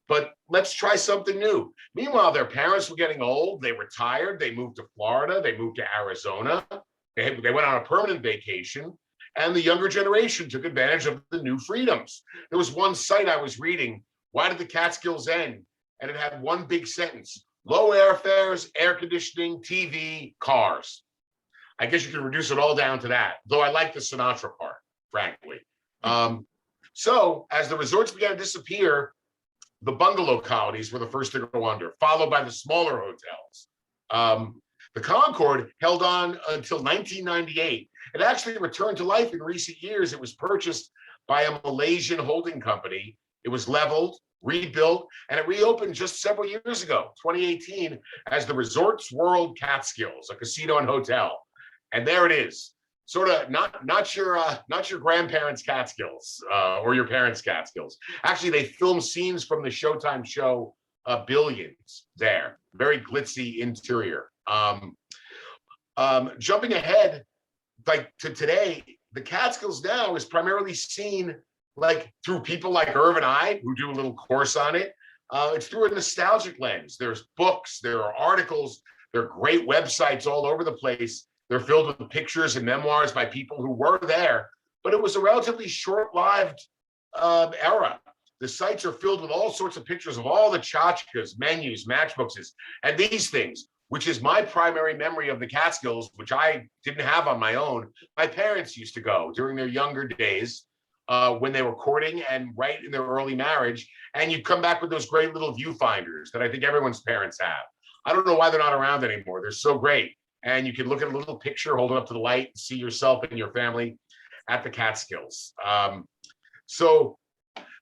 but let's try something new. Meanwhile, their parents were getting old. They retired. They moved to Florida. They moved to Arizona. They went on a permanent vacation, and the younger generation took advantage of the new freedoms. There was one site I was reading, why did the Catskills end? and it had one big sentence: low airfares, air conditioning, TV, cars. I guess you can reduce it all down to that, though I like the Sinatra part, frankly. So as the resorts began to disappear, the bungalow colonies were the first to go under, followed by the smaller hotels. The Concord held on until 1998. It actually returned to life in recent years. It was purchased by a Malaysian holding company. It was leveled, rebuilt, and it reopened just several years ago, 2018, as the Resorts World Catskills, a casino and hotel. And there it is, sort of not your grandparents' Catskills or your parents' Catskills. Actually, they filmed scenes from the Showtime show Billions there. Very glitzy interior. Jumping ahead, like to today, the Catskills now is primarily seen like through people like Irv and I, who do a little course on it. It's through a nostalgic lens. There's books, there are articles, there are great websites all over the place. They're filled with pictures and memoirs by people who were there, but it was a relatively short-lived era. The sites are filled with all sorts of pictures of all the tchotchkes, menus, matchboxes, and these things, which is my primary memory of the Catskills, which I didn't have on my own. My parents used to go during their younger days when they were courting and right in their early marriage, and you'd come back with those great little viewfinders that I think everyone's parents have. I don't know why they're not around anymore. They're so great. And you can look at a little picture, hold it up to the light, and see yourself and your family at the Catskills. So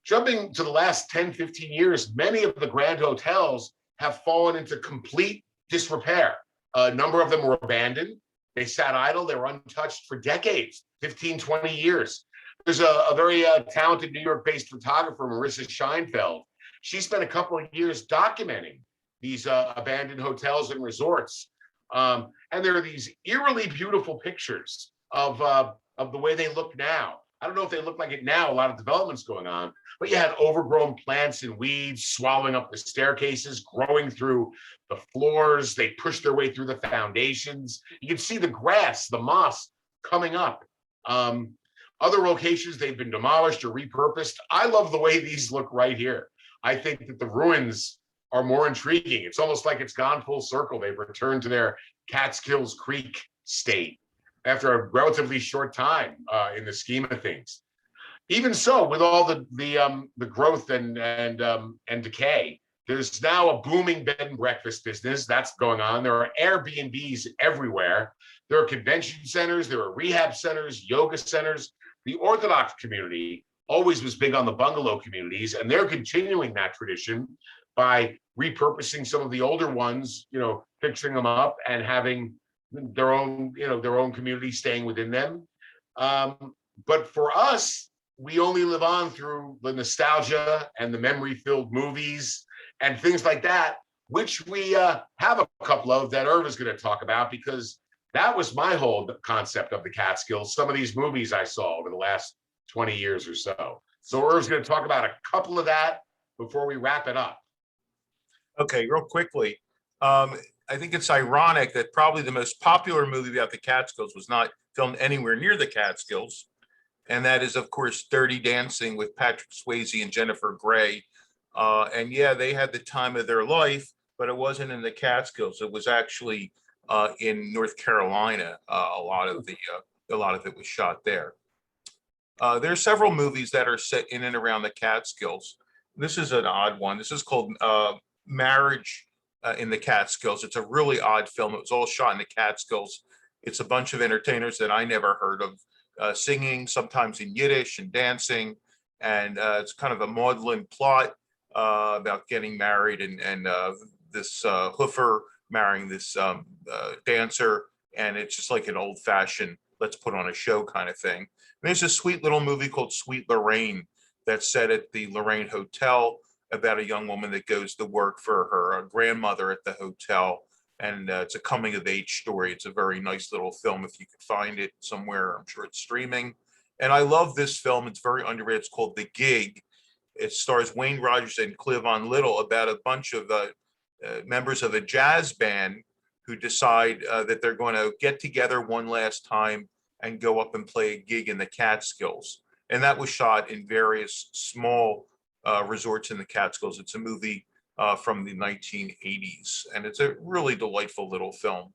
jumping to the last 10, 15 years, many of the grand hotels have fallen into complete disrepair. A number of them were abandoned. They sat idle. They were untouched for decades, 15, 20 years. There's a very talented New York-based photographer, Marissa Scheinfeld. She spent a couple of years documenting these abandoned hotels and resorts. And there are these eerily beautiful pictures of the way they look now. I don't know if they look like it now, a lot of development's going on, but you had overgrown plants and weeds swallowing up the staircases, growing through the floors. They pushed their way through the foundations. You can see the grass, the moss coming up. Other locations, they've been demolished or repurposed. I love the way these look right here. I think that the ruins are more intriguing. It's almost like it's gone full circle. They've returned to their Catskills Creek state after a relatively short time in the scheme of things. Even so, with all the growth and decay, there's now a booming bed and breakfast business that's going on. There are Airbnbs everywhere. There are convention centers, there are rehab centers, yoga centers. The Orthodox community always was big on the bungalow communities, and they're continuing that tradition by repurposing some of the older ones, fixing them up and having their own community staying within them. But for us, we only live on through the nostalgia and the memory-filled movies and things like that, which we have a couple of that Irv is going to talk about, because that was my whole concept of the Catskills, some of these movies I saw over the last 20 years or so. So Irv's going to talk about a couple of that before we wrap it up. Okay, real quickly. I think it's ironic that probably the most popular movie about the Catskills was not filmed anywhere near the Catskills. And that is, of course, Dirty Dancing with Patrick Swayze and Jennifer Grey. And yeah, they had the time of their life, but it wasn't in the Catskills. It was actually in North Carolina. A lot of it was shot there. There are several movies that are set in and around the Catskills. This is an odd one. This is called Marriage in the Catskills. It's a really odd film. It was all shot in the Catskills. It's a bunch of entertainers that I never heard of, singing, sometimes in Yiddish and dancing. And it's kind of a maudlin plot about getting married and this hoofer marrying this dancer. And it's just like an old fashioned, let's put on a show kind of thing. And there's a sweet little movie called Sweet Lorraine that's set at the Lorraine Hotel, about a young woman that goes to work for her grandmother at the hotel. And it's a coming of age story. It's a very nice little film. If you could find it somewhere, I'm sure it's streaming. And I love this film. It's very underrated. It's called The Gig. It stars Wayne Rogers and Cleavon Little, about a bunch of members of a jazz band who decide that they're going to get together one last time and go up and play a gig in the Catskills. And that was shot in various small resorts in the Catskills. It's a movie from the 1980s. And it's a really delightful little film.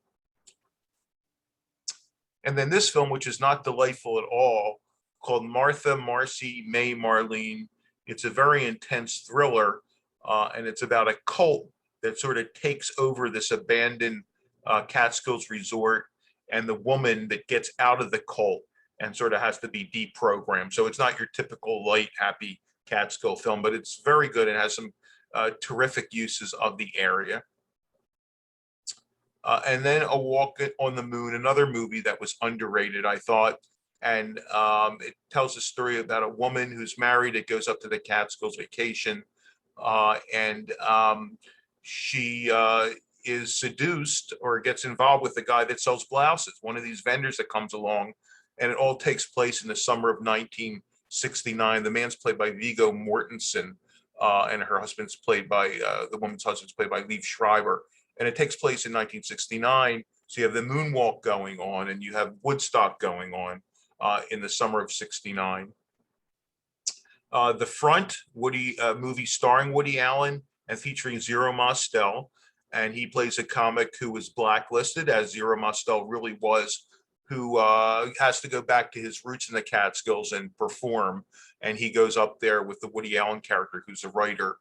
And then this film, which is not delightful at all, called Martha, Marcy, May, Marlene. It's a very intense thriller, and it's about a cult that sort of takes over this abandoned Catskills resort, and the woman that gets out of the cult and sort of has to be deprogrammed. So it's not your typical light, happy Catskill film, but it's very good. It has some terrific uses of the area. And then A Walk on the Moon, another movie that was underrated, I thought. And it tells a story about a woman who's married. It goes up to the Catskills vacation. And she is seduced or gets involved with the guy that sells blouses, one of these vendors that comes along. And it all takes place in the summer of 1969. The man's played by Viggo Mortensen, and her husband's played by, the woman's husband's played by Liev Schreiber. And it takes place in 1969. So you have the moonwalk going on, and you have Woodstock going on in the summer of '69. The Front, movie starring Woody Allen and featuring Zero Mostel. And he plays a comic who was blacklisted, as Zero Mostel really was, who has to go back to his roots in the Catskills and perform. And he goes up there with the Woody Allen character, who's a writer,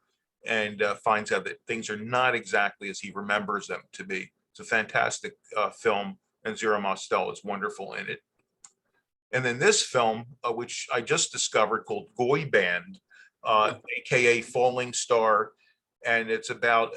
and finds out that things are not exactly as he remembers them to be. It's a fantastic film, and Zero Mostel is wonderful in it. And then this film, which I just discovered, called Goy Band, aka Falling Star, and it's about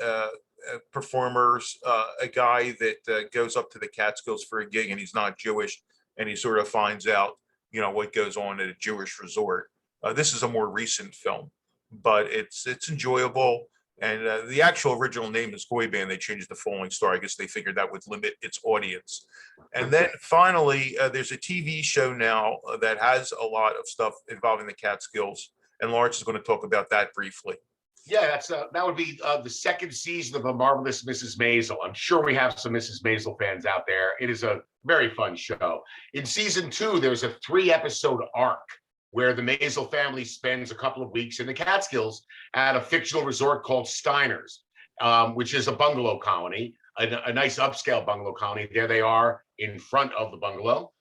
performers, a guy that goes up to the Catskills for a gig, and he's not Jewish, and he sort of finds out, what goes on at a Jewish resort. This is a more recent film, but it's enjoyable. And the actual original name is Goy Band. They changed it to Falling Star. I guess they figured that would limit its audience. And then finally, there's a TV show now that has a lot of stuff involving the Catskills, and Laurence is going to talk about that briefly. Yeah, that would be the second season of A Marvelous Mrs. Maisel. I'm sure we have some Mrs. Maisel fans out there. It is a very fun show. In season 2, there's a 3-episode arc where the Maisel family spends a couple of weeks in the Catskills at a fictional resort called Steiner's, which is a bungalow colony, a nice upscale bungalow colony. There they are in front of the bungalow.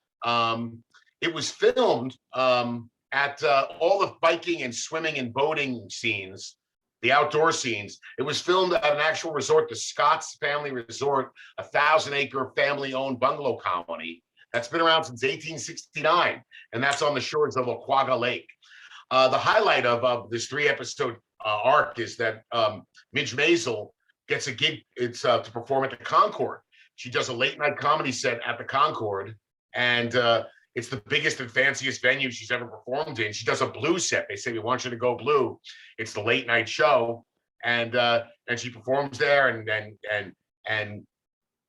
It was filmed at all the biking and swimming and boating scenes, the outdoor scenes. It was filmed at an actual resort, the Scott's Family Resort, a 1,000-acre family-owned bungalow colony that's been around since 1869, and that's on the shores of Oquaga Lake. The highlight of this 3-episode arc is that Midge Maisel gets a gig. It's to perform at the Concord. She does a late-night comedy set at the Concord, and it's the biggest and fanciest venue she's ever performed in. She does a blue set. They say, we want you to go blue. It's the late night show, and she performs there, and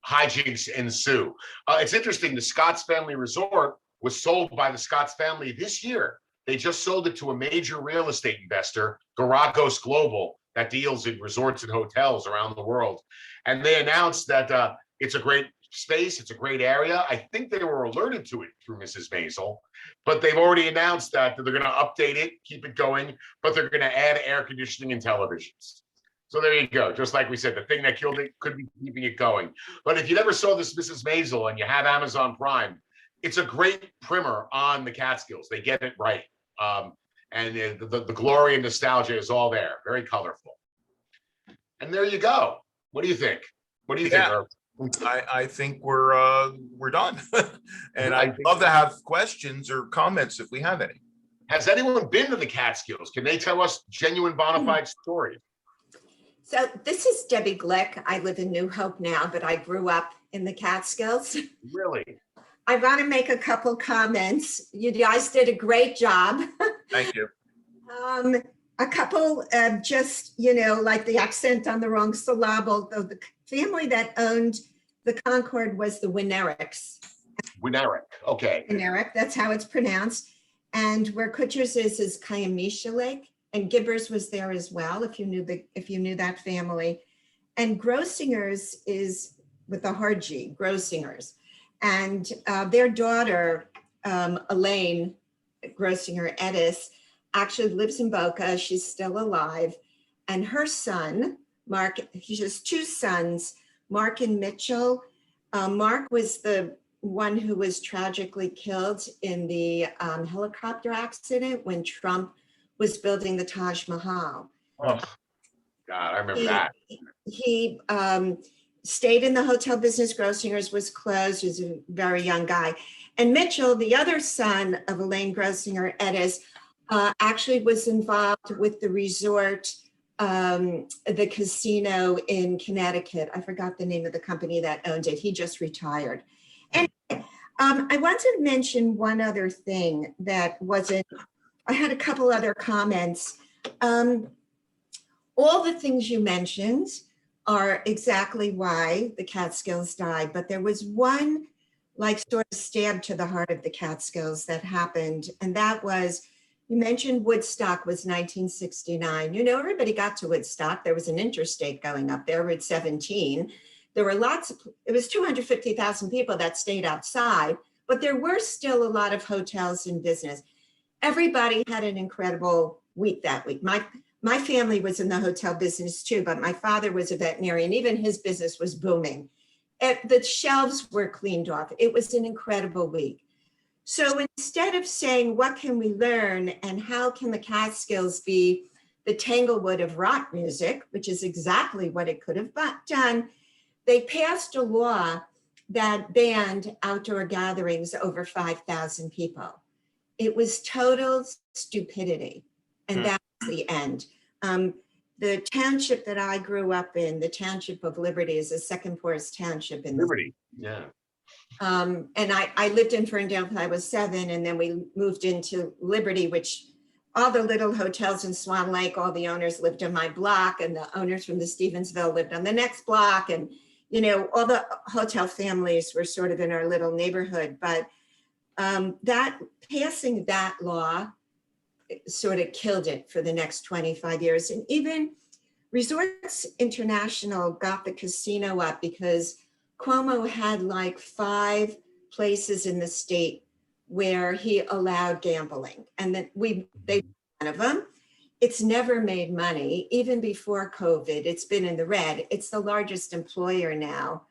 hijinks ensue. It's interesting. The Scott's Family Resort was sold by the Scott's family this year. They just sold it to a major real estate investor, Garagos Global, that deals in resorts and hotels around the world. And they announced that it's a great space. It's a great area. I think they were alerted to it through Mrs. Maisel, but they've already announced that they're going to update it, keep it going, but they're going to add air conditioning and televisions. So there you go. Just like we said, the thing that killed it could be keeping it going. But if you never saw this Mrs. Maisel and you have Amazon Prime, it's a great primer on the Catskills. They get it right. And the glory and nostalgia is all there. Very colorful. And there you go. What do you think? What do you think, Herb? I think we're done. And I'd love to have questions or comments if we have any. Has anyone been to the Catskills? Can they tell us genuine bona fide story? So this is Debbie Glick. I live in New Hope now, but I grew up in the Catskills. Really? I want to make a couple comments. You guys did a great job. Thank you. A couple of just, like the accent on the wrong syllable. The family that owned the Concord was the Winneriks. Winnerick, okay. Winnerick, that's how it's pronounced. And where Kutcher's is Kiamisha Lake, and Gibbers was there as well, if you knew that family. And Grossinger's is with the hard G, Grossinger's. And their daughter, Elaine Grossinger Edis, actually lives in Boca. She's still alive. And her son, Mark, he has two sons, Mark and Mitchell. Mark was the one who was tragically killed in the helicopter accident when Trump was building the Taj Mahal. Oh, God, I remember He, that. he stayed in the hotel business. Grossinger's was closed. He was a very young guy. And Mitchell, the other son of Elaine Grossinger, Edis, actually was involved with the resort, the casino in Connecticut. I forgot the name of the company that owned it. He just retired. And I wanted to mention one other thing that wasn't, I had a couple other comments. All the things you mentioned are exactly why the Catskills died, but there was one like sort of stab to the heart of the Catskills that happened. And that was, you mentioned Woodstock was 1969. You know, everybody got to Woodstock. There was an interstate going up there, Route 17. There were lots of, it was 250,000 people that stayed outside, but there were still a lot of hotels in business. Everybody had an incredible week that week. My family was in the hotel business too, but my father was a veterinarian. Even his business was booming. The shelves were cleaned off. It was an incredible week. So instead of saying, what can we learn and how can the Catskills be the Tanglewood of rock music, which is exactly what it could have done, they passed a law that banned outdoor gatherings over 5,000 people. It was total stupidity, and that's the end. The township that I grew up in, the township of Liberty, is the second poorest township in Liberty, yeah. and I lived in Ferndale until I was 7, and then we moved into Liberty, which all the little hotels in Swan Lake, all the owners lived on my block, and the owners from the Stevensville lived on the next block, and you know, all the hotel families were sort of in our little neighborhood. But that passing that law sort of killed it for the next 25 years. And even Resorts International got the casino up because Cuomo had like 5 places in the state where he allowed gambling. And then they one of them. It's never made money, even before COVID. It's been in the red. It's the largest employer now.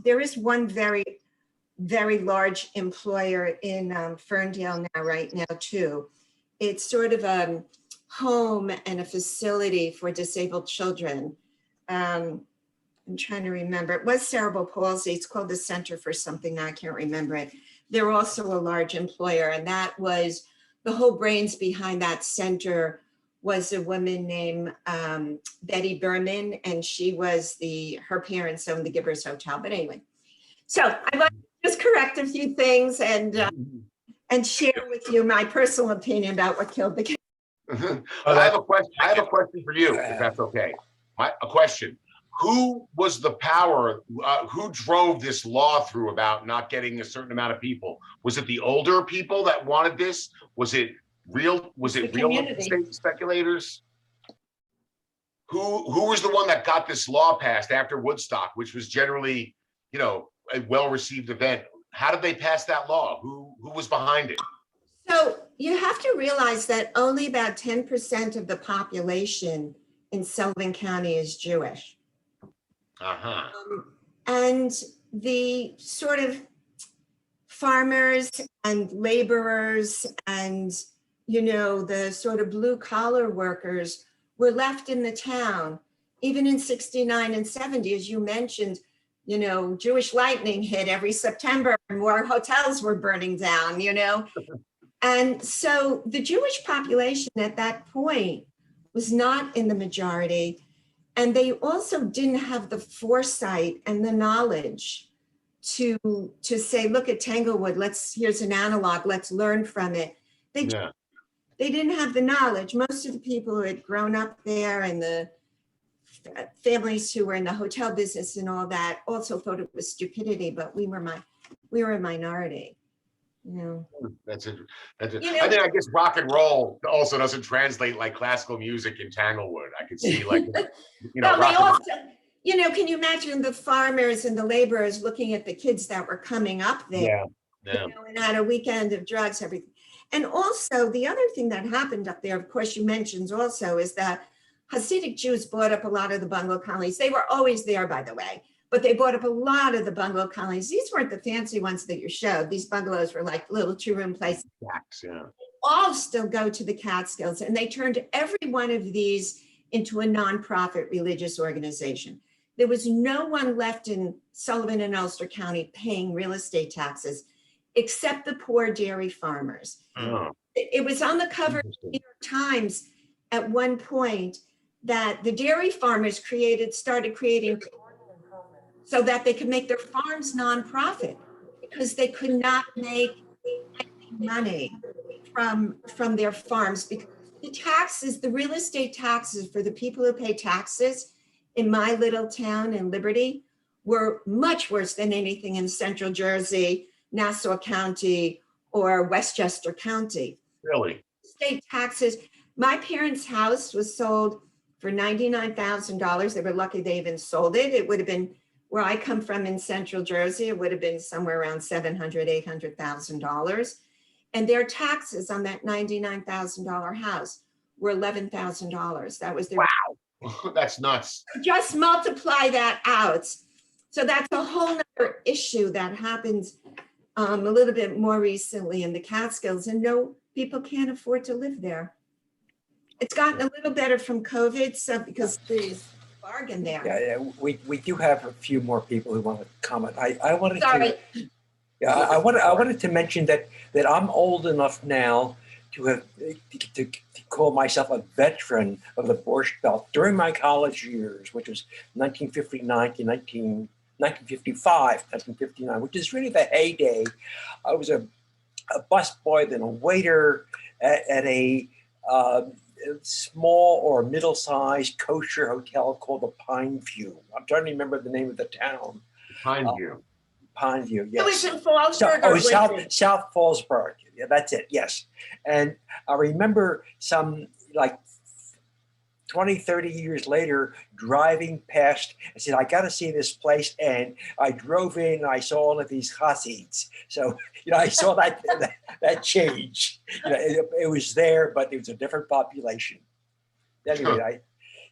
There is one very, very large employer in Ferndale now, right now too. It's sort of a home and a facility for disabled children. I'm trying to remember. It was cerebral palsy. It's called the Center for something. I can't remember it. They're also a large employer, and that was the whole brains behind that center was a woman named Betty Berman, and she was her parents owned the Gibbers Hotel. But anyway, so I want to just correct a few things and share with you my personal opinion about what killed the kid. I have a question for you, if that's okay. A question. Who was the power, who drove this law through about not getting a certain amount of people? Was it the older people that wanted this? Was it real estate speculators? Who was the one that got this law passed after Woodstock, which was generally, you know, a well-received event? How did they pass that law? Who was behind it? So you have to realize that only about 10% of the population in Sullivan County is Jewish. And the sort of farmers and laborers and, you know, the sort of blue collar workers were left in the town. Even in 69 and 70, as you mentioned, you know, Jewish lightning hit every September and more hotels were burning down, you know. And so the Jewish population at that point was not in the majority. And they also didn't have the foresight and the knowledge to say, look at Tanglewood, here's an analog, let's learn from it. They didn't have the knowledge. Most of the people who had grown up there and the families who were in the hotel business and all that also thought it was stupidity, but we were a minority. You know. That's it. You know, I mean, I guess rock and roll also doesn't translate like classical music in Tanglewood. I could see like, you know, well, they also, you know, can you imagine the farmers and the laborers looking at the kids that were coming up there? Yeah. You know, and had a weekend of drugs, everything. And also the other thing that happened up there, of course, you mentioned also, is that Hasidic Jews bought up a lot of the bungalow colonies. They were always there, by the way, but they bought up a lot of the bungalow colonies. These weren't the fancy ones that you showed. These bungalows were like little 2-room places. Yeah. All still go to the Catskills, and they turned every one of these into a nonprofit religious organization. There was no one left in Sullivan and Ulster County paying real estate taxes, except the poor dairy farmers. Oh, It was on the cover of the New York Times at one point that the dairy farmers started creating so that they could make their farms nonprofit because they could not make any money from their farms, because the taxes, the real estate taxes for the people who pay taxes in my little town in Liberty were much worse than anything in Central Jersey, Nassau County, or Westchester County. really? State taxes. My parents' house was sold for $99,000. They were lucky they even sold it. It would have been, where I come from in Central Jersey, it would have been somewhere around $700,000, $800,000. And their taxes on that $99,000 house were $11,000. That was their. Wow, that's nuts. Just multiply that out. So that's a whole nother issue that happens a little bit more recently in the Catskills, and no, people can't afford to live there. It's gotten a little better from COVID, so because there's bargain there. Yeah, we do have a few more people who want to comment. I wanted Sorry. to. Yeah, I wanted to mention that I'm old enough now to have to call myself a veteran of the Borsht Belt during my college years, which was 1959 to 1955, 1959, which is really the heyday. I was a busboy, then a waiter at a small or middle-sized kosher hotel called the Pine View. I'm trying to remember the name of the town. Pine View. Pine View, It was yes. in Fallsburg. South Fallsburg. Yeah, that's it, yes. And I remember some like 20, 30 years later, driving past, I said, I got to see this place. And I drove in and I saw all of these Hasids. So, I saw that change. It was there, but it was a different population. Anyway,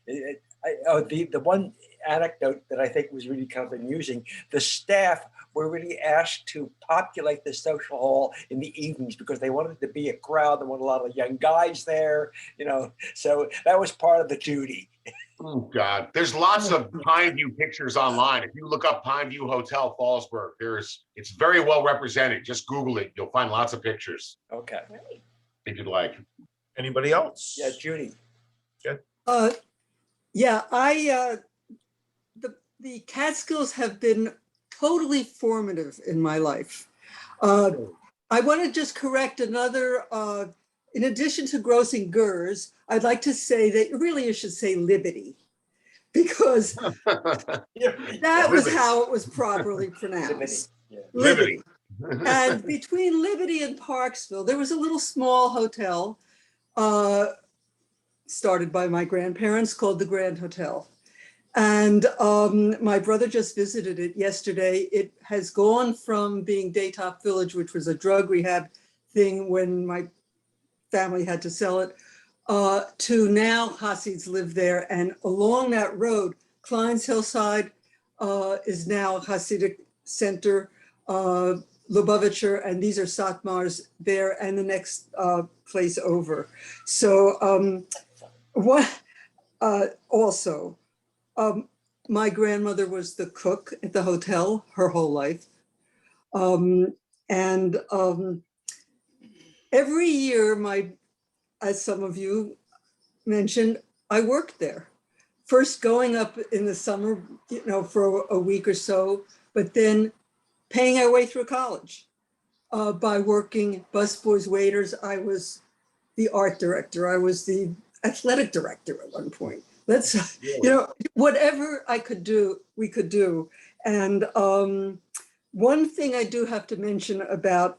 the one anecdote that I think was really kind of amusing, the staff were really asked to populate the social hall in the evenings because they wanted to be a crowd. They wanted a lot of young guys there, so that was part of the duty. Oh, God. There's lots of Pine View pictures online. If you look up Pine View Hotel, Fallsburg, it's very well represented. Just Google it. You'll find lots of pictures Okay. if you'd like. Anybody else? Yeah, Judy. Yeah, the Catskills have been totally formative in my life. I want to just correct another, in addition to grossing GERS, I'd like to say that really you should say Liberty, because that was how it was properly pronounced. Liberty. And between Liberty and Parksville, there was a little small hotel started by my grandparents called the Grand Hotel. And my brother just visited it yesterday. It has gone from being Daytop Village, which was a drug rehab thing when my family had to sell it, to now Hasids live there. And along that road, Klein's Hillside is now Hasidic Center, Lubavitcher, and these are Satmars there and the next place over. So also, my grandmother was the cook at the hotel her whole life. Every year, as some of you mentioned, I worked there. First going up in the summer, for a week or so, but then paying our way through college by working busboys, waiters. I was the art director. I was the athletic director at one point. Whatever I could do, we could do. And one thing I do have to mention about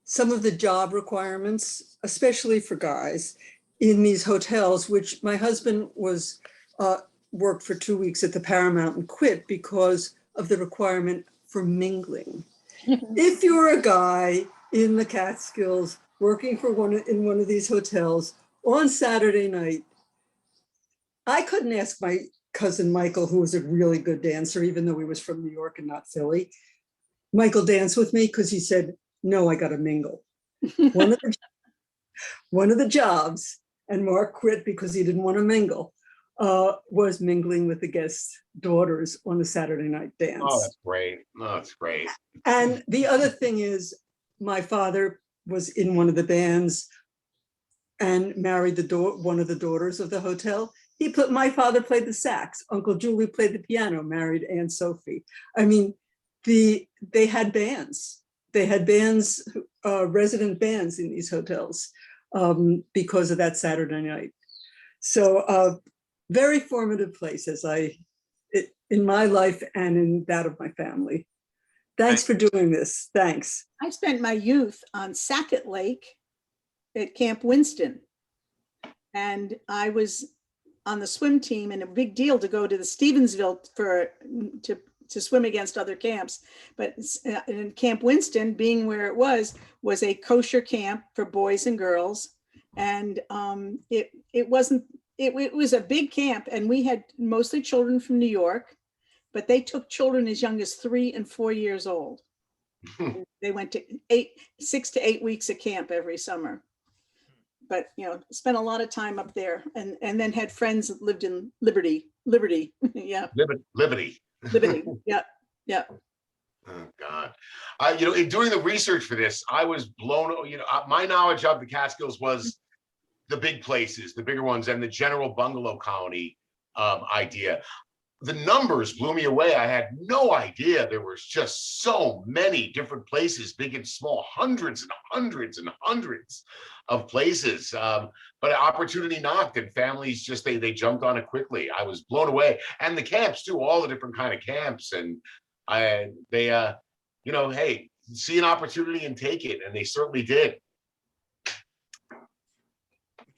some of the job requirements, especially for guys in these hotels, which my husband worked for 2 weeks at the Paramount and quit because of the requirement for mingling. If you're a guy in the Catskills working in one of these hotels on Saturday night, I couldn't ask my cousin Michael, who was a really good dancer, even though he was from New York and not Philly. Michael danced with me because he said, no, I got to mingle. One of the jobs, and Mark quit because he didn't want to mingle, was mingling with the guests' daughters on the Saturday night dance. Oh, that's great. Oh, that's great. And the other thing is, my father was in one of the bands and married one of the daughters of the hotel. My father played the sax. Uncle Julie played the piano, married Aunt Sophie. I mean, they had bands. They had bands, resident bands in these hotels because of that Saturday night. So very formative place in my life and in that of my family. Thanks for doing this. Thanks. I spent my youth on Sackett Lake at Camp Winston. And I was on the swim team, and a big deal to go to the Stevensville to swim against other camps. But in Camp Winston, being where it was a kosher camp for boys and girls. And it was a big camp, and we had mostly children from New York, but they took children as young as 3 and 4 years old. They went to 6 to 8 weeks of camp every summer. But, spent a lot of time up there, and then had friends that lived in Liberty. Yeah. Liberty. Yeah. Oh God. In doing the research for this, I was blown, my knowledge of the Catskills was the big places, the bigger ones, and the general bungalow colony idea. The numbers blew me away. I had no idea there was just so many different places, big and small, hundreds and hundreds and hundreds of places. But opportunity knocked, and families just, they jumped on it quickly. I was blown away. And the camps too, all the different kind of camps. And hey, see an opportunity and take it. And they certainly did.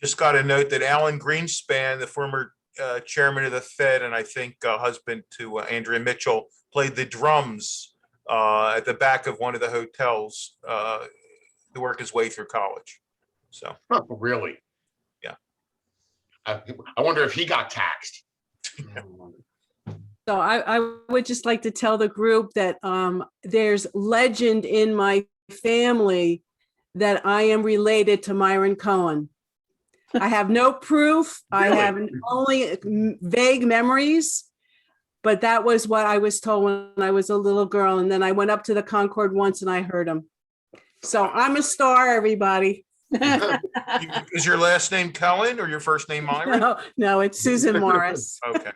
Just got a note that Alan Greenspan, the former chairman of the Fed, and I think husband to Andrea Mitchell, played the drums at the back of one of the hotels to work his way through college. So, really? Yeah. I wonder if he got taxed. So I would just like to tell the group that there's legend in my family that I am related to Myron Cohen. I have no proof. Really? I have only vague memories, but that was what I was told when I was a little girl. And then I went up to the Concord once and I heard him. So I'm a star, everybody. Is your last name Cohen or your first name Myron? No, it's Susan Morris. Okay.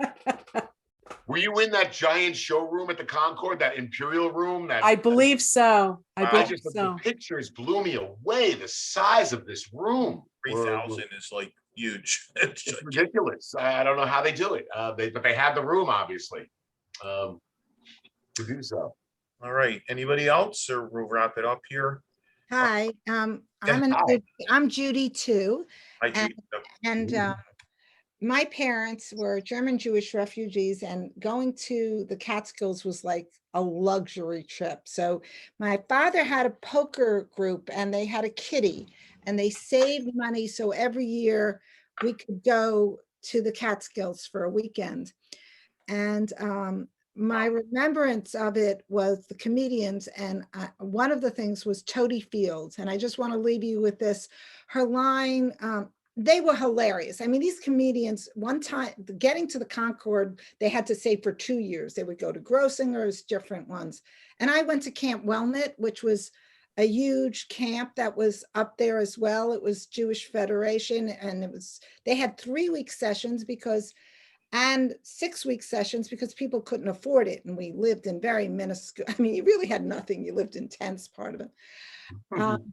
Were you in that giant showroom at the Concord, that Imperial room? I believe so. The pictures blew me away. The size of this room. 3,000 is like huge. It's ridiculous. I don't know how they do it. But they had the room, obviously, to do so. All right. Anybody else, or we'll wrap it up here? Hi, I'm Judy too. Hi, Judy. And my parents were German Jewish refugees, and going to the Catskills was like a luxury trip. So my father had a poker group, and they had a kitty, and they saved money so every year we could go to the Catskills for a weekend. And my remembrance of it was the comedians, and one of the things was Toady Fields. And I just want to leave you with this. Her line, they were hilarious. I mean, these comedians, one time getting to the Concord, they had to stay for 2 years. They would go to Grossinger's, different ones. And I went to Camp Wellnut, which was a huge camp that was up there as well. It was Jewish Federation, and they had 3-week sessions and 6-week sessions because people couldn't afford it. And we lived in very minuscule, I mean, you really had nothing. You lived in tents, part of it.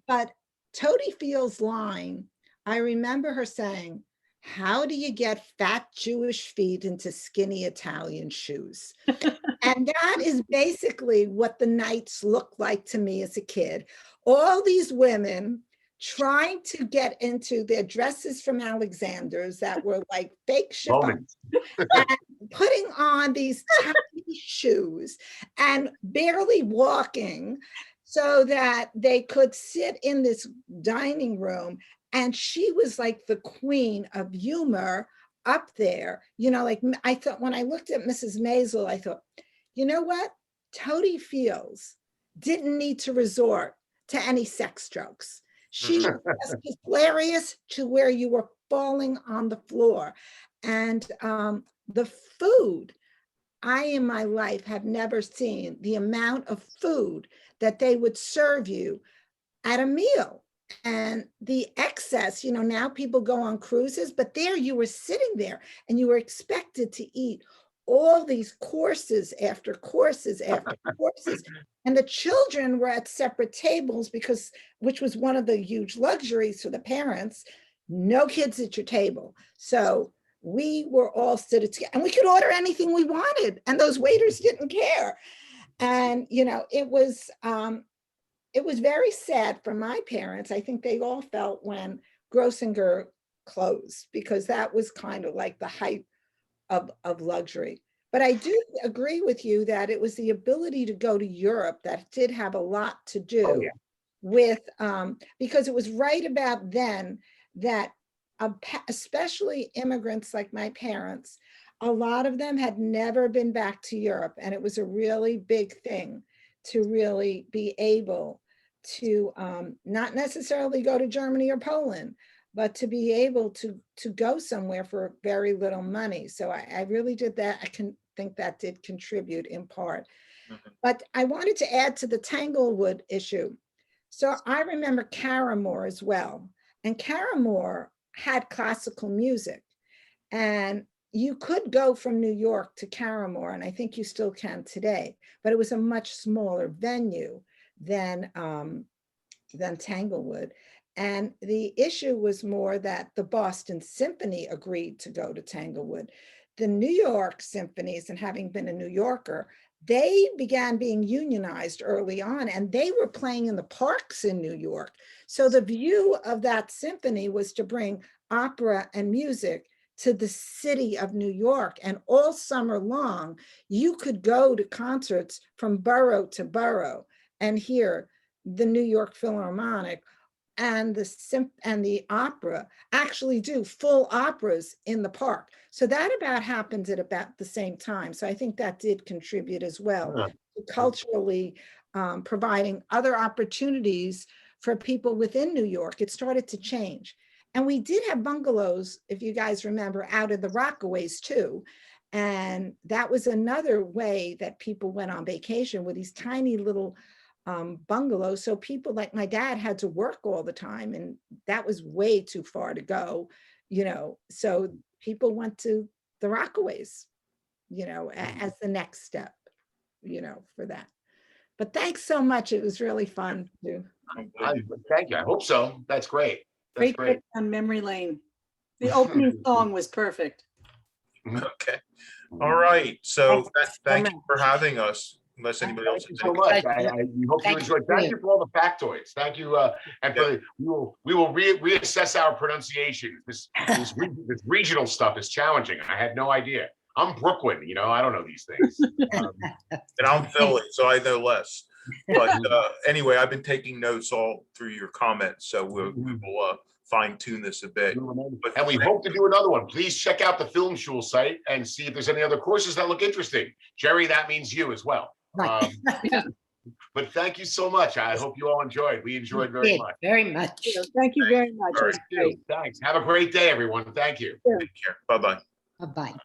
But Toady Fields' line, I remember her saying, "How do you get fat Jewish feet into skinny Italian shoes?" And that is basically what the nights looked like to me as a kid. All these women trying to get into their dresses from Alexander's that were like fake chiffons, and putting on these tiny shoes and barely walking so that they could sit in this dining room. And she was like the queen of humor up there, like I thought when I looked at Mrs. Maisel, I thought, you know what? Toady Fields didn't need to resort to any sex jokes. She was just hilarious to where you were falling on the floor. And the food, I in my life have never seen the amount of food that they would serve you at a meal. And the excess, now people go on cruises, but there you were sitting there and you were expected to eat all these courses after courses after courses. And the children were at separate tables which was one of the huge luxuries for the parents, no kids at your table. So we were all seated together and we could order anything we wanted. And those waiters didn't care. And, it was very sad for my parents. I think they all felt when Grossinger closed, because that was kind of like the height of luxury. But I do agree with you that it was the ability to go to Europe that did have a lot to do with, because it was right about then that especially immigrants like my parents, a lot of them had never been back to Europe. And it was a really big thing to really be able to not necessarily go to Germany or Poland, but to be able to go somewhere for very little money. So I really did that. I can think that did contribute in part. But I wanted to add to the Tanglewood issue. So I remember Caramore as well. And Caramore had classical music. And you could go from New York to Caramore, and I think you still can today, but it was a much smaller venue than Tanglewood. And the issue was more that the Boston Symphony agreed to go to Tanglewood. The New York symphonies, and having been a New Yorker, they began being unionized early on, and they were playing in the parks in New York. So the view of that symphony was to bring opera and music to the city of New York. And all summer long, you could go to concerts from borough to borough and hear the New York Philharmonic and the opera actually do full operas in the park. So that about happened at about the same time. So I think that did contribute as well to culturally providing other opportunities for people within New York. It started to change. And we did have bungalows, if you guys remember, out in the Rockaways too. And that was another way that people went on vacation, with these tiny little bungalows. So people like my dad had to work all the time, and that was way too far to go, so people went to the Rockaways, as the next step, for that. But thanks so much. It was really fun too. Thank you. I hope so. That's great. That's Great trip on memory lane. The opening song was perfect. Okay. All right. So thank you for having us. Unless anybody else. Thank you so much. We hope you enjoyed. Thank you for all the factoids. Thank you. And we will reassess our pronunciation. This regional stuff is challenging. I had no idea. I'm Brooklyn, I don't know these things. And I'm Philly, so I know less. But anyway, I've been taking notes all through your comments, so we will fine tune this a bit. And we hope to do another one. Please check out the Film Shul site and see if there's any other courses that look interesting. Jerry, that means you as well. Right. But thank you so much. I hope you all enjoyed. We enjoyed very much. Very much. Thank you very much. Thanks. Have a great day, everyone. Thank you. Take care. Bye-bye. Bye-bye.